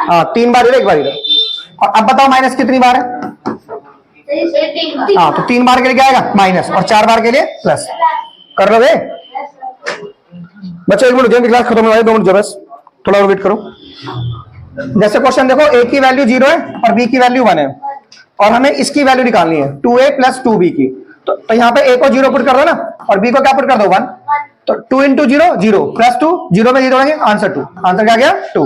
हाँ 3 बार इधर 1 बार इधर, और अब बताओ माइनस कितनी बार है, हाँ तो 3 बार के लिए क्या आएगा माइनस और 4 बार के लिए प्लस। कर लोगे बच्चों, 1 मिनट क्लास खत्म हो, 2 मिनट जो बस थोड़ा और वेट करो। जैसे क्वेश्चन देखो a की वैल्यू 0 है और b की वैल्यू 1 है, और हमें इसकी वैल्यू निकालनी है 2a + 2b की, तो यहाँ पे a को 0 पुट कर दो ना, और b को क्या पुट कर दो 1, तो 2 × 0 0 + 2, 0 में 0 जोड़ेंगे आंसर 2, आंसर क्या गया 2।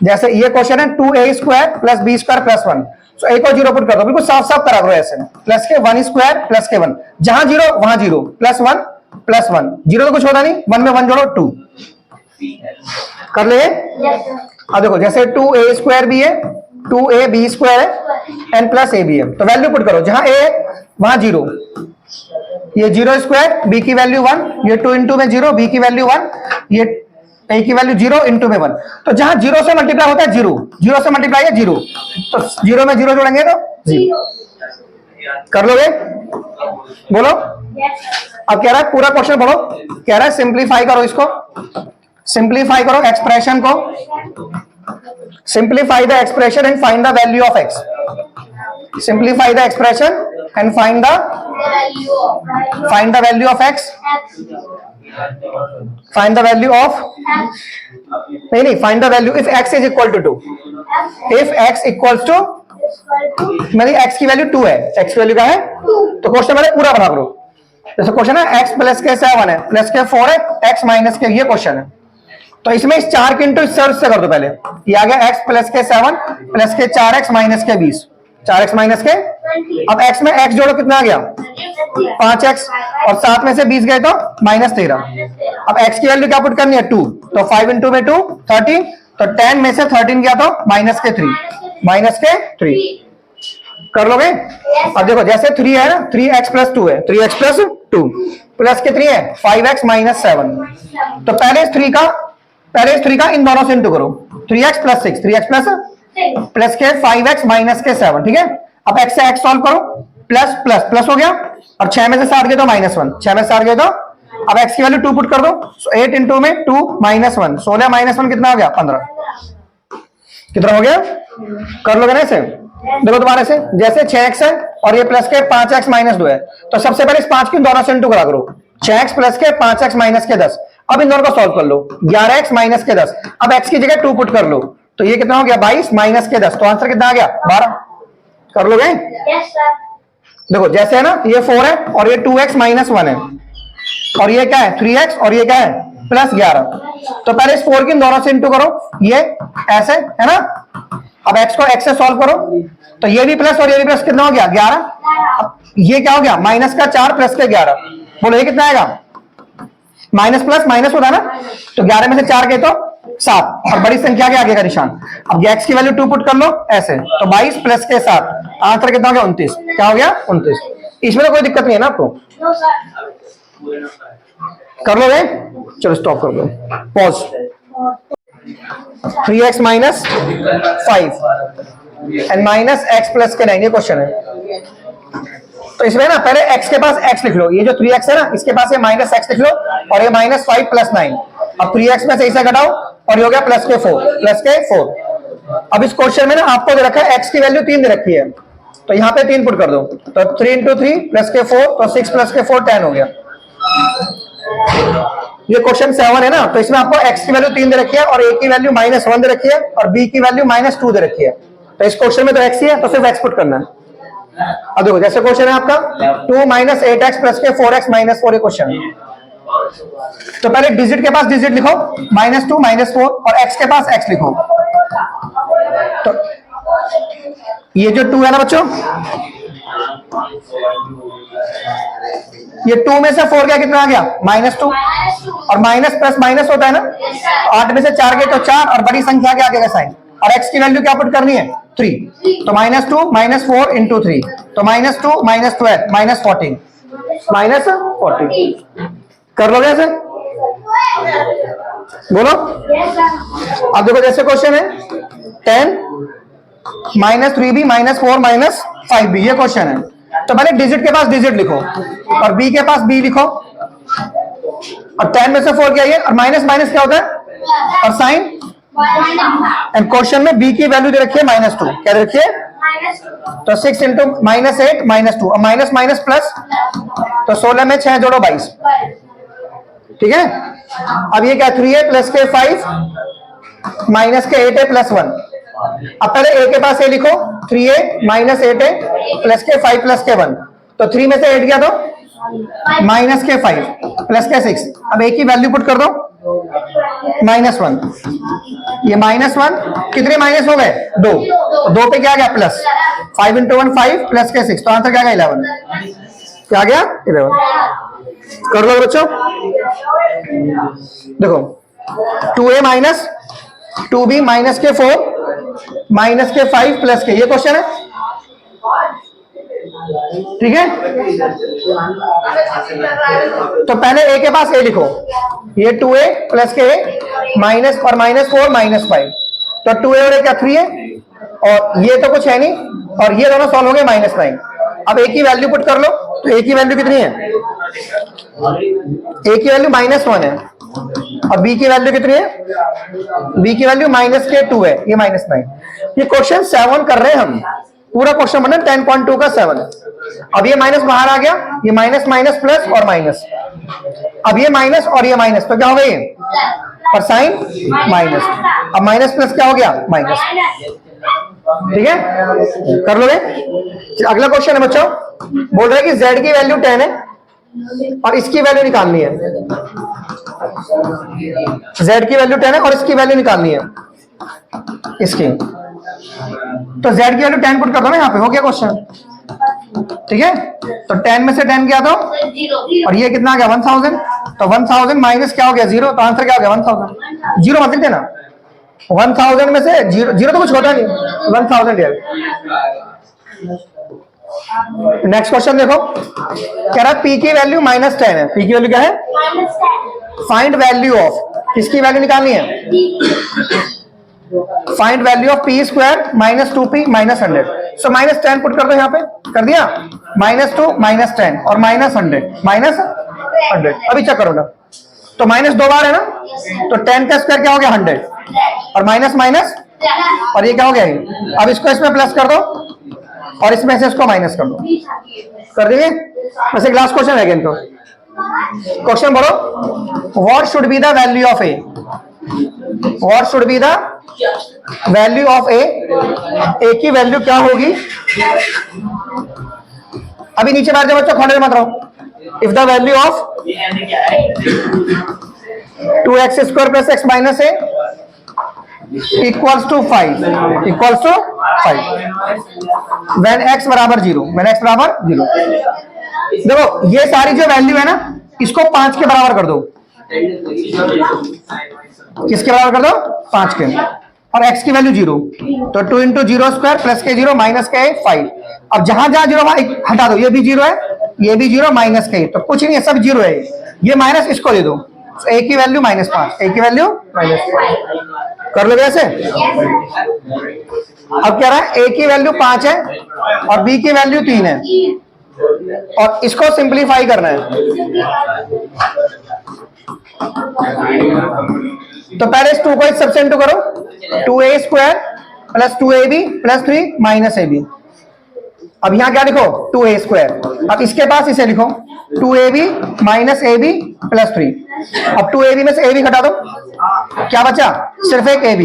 जैसे ये क्वेश्चन है 2a² + b² + 1, तो a को 0 पुट कर दो, बिल्कुल साफ साफ करा करो ऐसे, प्लस के 1² प्लस के 1, जहां 0 वहां 0, +1 +1, 0 तो कुछ होता नहीं, 1 में 1 जोड़ो 2, कर ले। अब देखो जैसे 2a² भी है 2ab² है n + ab है, तो वैल्यू पुट करो, जहां a वहां 0, ये 0² b की वैल्यू 1, ये 2 × में 0, b की वैल्यू 1, ये a की वैल्यू 0 × में 1, तो जहां 0 से मल्टीप्लाई होता है 0, 0 से मल्टीप्लाई है 0, तो 0 में 0 जोड़ेंगे तो 0। कर लोगे बोलो। अब कह रहा है पूरा क्वेश्चन पढ़ो, कह रहा है सिंप्लीफाई करो इसको, सिंप्लीफाई करो एक्सप्रेशन को, simplify the expression and find the value of x, simplify the expression and find the value of x, find the value of नहीं find the value if x is equal to 2, if x equals to मेरी x की value 2 है, x की value क्या है, तो question मैंने पूरा बना करो। जैसे क्वेश्चन है x + के 7 है प्लस के 4 है x - के, ये क्वेश्चन है, तो इसमें इस 4 के इंटू सर्च से कर दो पहले, ये आ गया x + के 7 प्लस के 4x - के 20, 4x - के अब x में x जोड़ो, कितना आ गया 5x, और 7 में से 20 गए तो -13। अब x की वैल्यू क्या पुट करनी है 2, तो 5 इंटू में 2 13, तो 10 में से 13 गया तो -3 कर लोगे। अब देखो जैसे 3 है ना, 3x प्लस 2 है, 3x प्लस 2 प्लस के 3 है 5x माइनस 7। तो पहले इस 3 का इन दोनों से इंटू करो, 3x प्लस 6, 3x प्लस के 5x माइनस के 7, ठीक है। अब x से x सॉल्व करो, प्लस प्लस प्लस हो गया, और 6 में से 7 गए तो -1, 6 में से 7 गए तो अब x की वैल्यू 2 पुट कर दो, 8 इंटू में 2 -1, 16 -1 कितना हो गया 15, कितना हो गया कर लोगे ना इसे। देखो दोबारा से, जैसे 6x है और ये प्लस के 5x माइनस 2 है, तो सबसे पहले इस 5 की दोनों से इंटू करा करो, 6x प्लस के 5x माइनस के 10। अब इन दोनों को सॉल्व कर लो, 11x माइनस के 10, अब x की जगह 2 पुट कर लो, तो ये कितना हो गया 22 माइनस के 10, तो आंसर कितना आ गया 12, कर लोगे। देखो जैसे है ना, ये 4 है और ये 2x माइनस 1 है, और ये क्या है 3x, और ये क्या है प्लस 11। तो पहले इस 4 की दोनों से इंटू करो, ये ऐसे है ना। अब x को x से सॉल्व करो, तो ये भी प्लस और ये भी प्लस, कितना हो गया 11। अब ये क्या हो गया माइनस का 4 प्लस के 11, बोलो ये कितना आएगा, माइनस प्लस माइनस होता है ना, तो 11 में से 4 गए तो 7, और बड़ी संख्या के आगे का निशान। अब x की वैल्यू 2 पुट कर लो ऐसे, तो 22 प्लस के 7, आंसर कितना हो गया 29, क्या हो गया 29। इसमें तो कोई दिक्कत नहीं है ना आपको, कर लोगे। चलो स्टॉप कर दो, pause. 3x minus 5 and minus x plus के 9, ये क्वेश्चन है। तो इसमें ना पहले x के पास x लिख लो, ये जो 3x है ना इसके पास ये माइनस x लिख लो, और ये -5 प्लस 9। अब 3x में से इसे घटाओ और ये हो गया प्लस के 4। अब इस क्वेश्चन में ना आपको दे रखा है x की वैल्यू 3 दे रखी है, तो यहाँ पे 3 पुट कर दो, तो 3 इंटू 3 प्लस के 4, तो 6 प्लस के 4 10 हो गया। ये क्वेश्चन 7 है ना, तो इसमें आपको x की वैल्यू 3 दे रखी है, और a की वैल्यू -1 दे रखी है, और b की वैल्यू -2 दे रखी है। तो इस क्वेश्चन में तो x ही है, तो सिर्फ x पुट करना है। अब देखो जैसे क्वेश्चन है आपका 2 - 8x प्लस के 4x - 4, ये क्वेश्चन है। तो पहले डिजिट के पास डिजिट लिखो, -2 -4, और x के पास x लिखो। तो ये जो 2 है ना बच्चों, ये 2 में से 4 गया, कितना आ गया -2, और माइनस प्लस माइनस होता है ना, तो 8 में से 4 गए तो 4, और बड़ी संख्या के आगे का साइन, और x की वैल्यू क्या पुट करनी है 3, तो -2 -4 इंटू 3, तो -2 -12 -14 -14 कर लोगे ऐसे, बोलो। अब देखो जैसे क्वेश्चन है 10 -3b -4 -5b, ये क्वेश्चन है। तो पहले डिजिट के पास डिजिट लिखो, और b के पास b लिखो, और 10 में से 4 क्या है, और माइनस माइनस क्या होता है, और साइन। एंड क्वेश्चन में b की वैल्यू दे रखी है -2, क्या दे रखी है, तो 6 इंटू -8 -2, और माइनस माइनस प्लस, तो 16 में 6 जोड़ो 22, ठीक है। अब ये क्या 3a प्लस के 5 माइनस के 8a प्लस 1। अब पहले a के पास a लिखो, 3a माइनस 8a प्लस के 5 प्लस के 1, तो 3 में से 8 गया तो माइनस के 5 प्लस के 6। अब a की वैल्यू पुट कर दो -1, ये -1 कितने माइनस हो गए 2 पे क्या गया प्लस, 5 इंटू 1 5 प्लस के 6, तो आंसर क्या गया 11, क्या गया 11। कर लो बच्चों, देखो 2a माइनस 2b माइनस के 4 माइनस के 5 प्लस के, ये क्वेश्चन है, ठीक है। तो पहले a के पास a लिखो, ये 2a प्लस के माइनस और -4 -5, तो 2a और a क्या 3a, और ये तो कुछ है नहीं, और ये दोनों सॉल्व हो गए -9। अब a की वैल्यू पुट कर लो, तो a की वैल्यू कितनी है, a की वैल्यू -1 है, और b की वैल्यू कितनी है, b की वैल्यू -2 है, ये -9। ये क्वेश्चन 7 कर रहे हैं हम, पूरा क्वेश्चन बना 10.2 का 7। अब ये माइनस बाहर आ गया, ये माइनस माइनस प्लस और माइनस, अब ये माइनस और ये माइनस, तो क्या हो गई पर साइन माइनस, अब माइनस प्लस क्या हो गया माइनस, ठीक है। कर लोगे। अगला क्वेश्चन है बच्चों, बोल रहा है कि z की वैल्यू 10 है और इसकी वैल्यू निकालनी है, z की वैल्यू 10 है और इसकी वैल्यू निकालनी है, इसकी। तो z की वैल्यू 10 पुट कर दो ना यहाँ पे, हो गया क्वेश्चन। ठीक है, तो 10 में से 10 गया तो और ये कितना आ गया 1000, तो 1000 माइनस क्या हो गया 0, तो आंसर क्या हो गया 1000। जीरो मत लिख देना, 1000 में से जीरो, जीरो तो कुछ होता नहीं, 1000 यार। नेक्स्ट क्वेश्चन देखो, कह रहा है पी की वैल्यू -10 है। पी की वैल्यू क्या है? फाइंड वैल्यू ऑफ, किसकी वैल्यू निकालनी है? Find value of P square -2p -100। So -10 put कर दो यहाँ पे, कर दिया, -2 -10 और -100 अभी चेक करो ना, तो माइनस 2 बार है ना, तो 10 का स्क्वायर क्या हो गया 100 और माइनस माइनस और ये क्या हो गया ये? अब इसको इसमें प्लस कर दो और इसमें से इसको माइनस कर दो, कर देंगे। बस एक लास्ट क्वेश्चन है इनको, क्वेश्चन बोलो, what should be the value of A, what should be the value of A, A की वैल्यू क्या होगी? अभी नीचे बैठ जाओ बच्चों, खड़े मत रहो। If the value of 2x square plus x minus a equals to 5, equals to 5 when x बराबर 0, व्हेन x बराबर 0। देखो ये सारी जो वैल्यू है ना, इसको 5 के बराबर कर दो, किसके बराबर कर दो? 5 के, और x की वैल्यू 0, तो 2 इंटू 0 स्क्वायर प्लस के 0 माइनस के 5। अब जहां जहां 0 हटा दो, ये भी 0 है, ये भी 0, माइनस के, तो कुछ नहीं है, सब 0 है। ये माइनस इसको दे दो, तो a की वैल्यू -5, a की वैल्यू -5 कर लो ऐसे। अब कह रहा है a की वैल्यू 5 है और b की वैल्यू 3 है, और इसको सिंप्लीफाई करना है। तो पहले इस 2 को इस सबसे इंटू करो, 2a square plus 2ab plus 3 minus ab। अब यहां क्या लिखो? 2a square. अब इसके पास इसे लिखो, 2ab माइनस ab प्लस 3। अब 2ab में से ab घटा दो, क्या बचा? सिर्फ एक ab।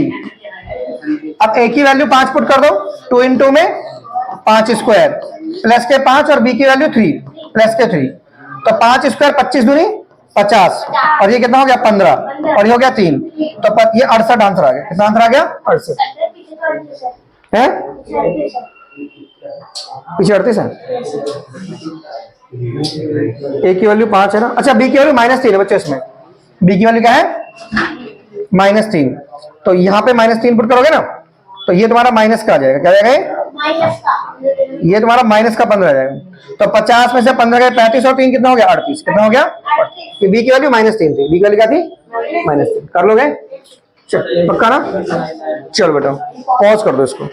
अब a की वैल्यू 5 पुट कर दो, 2 इंटू में 5 स्क्वायर प्लस के 5 और b की वैल्यू 3 प्लस के 3, तो 5 स्क्वायर 25 दूनी 50 और ये कितना हो गया 15 और ये हो गया 3, तो ये 68 आंसर आ गया। कितना आंसर आ गया? 68 है, पीछे 38 है। ए की वैल्यू 5 है ना, अच्छा बी की वैल्यू -3 है बच्चों, इसमें बी की वैल्यू क्या है? -3, तो यहाँ पे -3 पुट करोगे ना, तो ये तुम्हारा माइनस का आ जाएगा, क्या जाएगा? ये तुम्हारा माइनस का 15 आ जाएगा। तो 50 में से 15 गए 35 और 3 कितना हो गया? 38। कितना हो गया? बी की वैल्यू -3 थी, बी की वैल्यू क्या थी? -3। कर लोगे? चल पक्का ना? चलो बेटा पॉज कर दो इसको।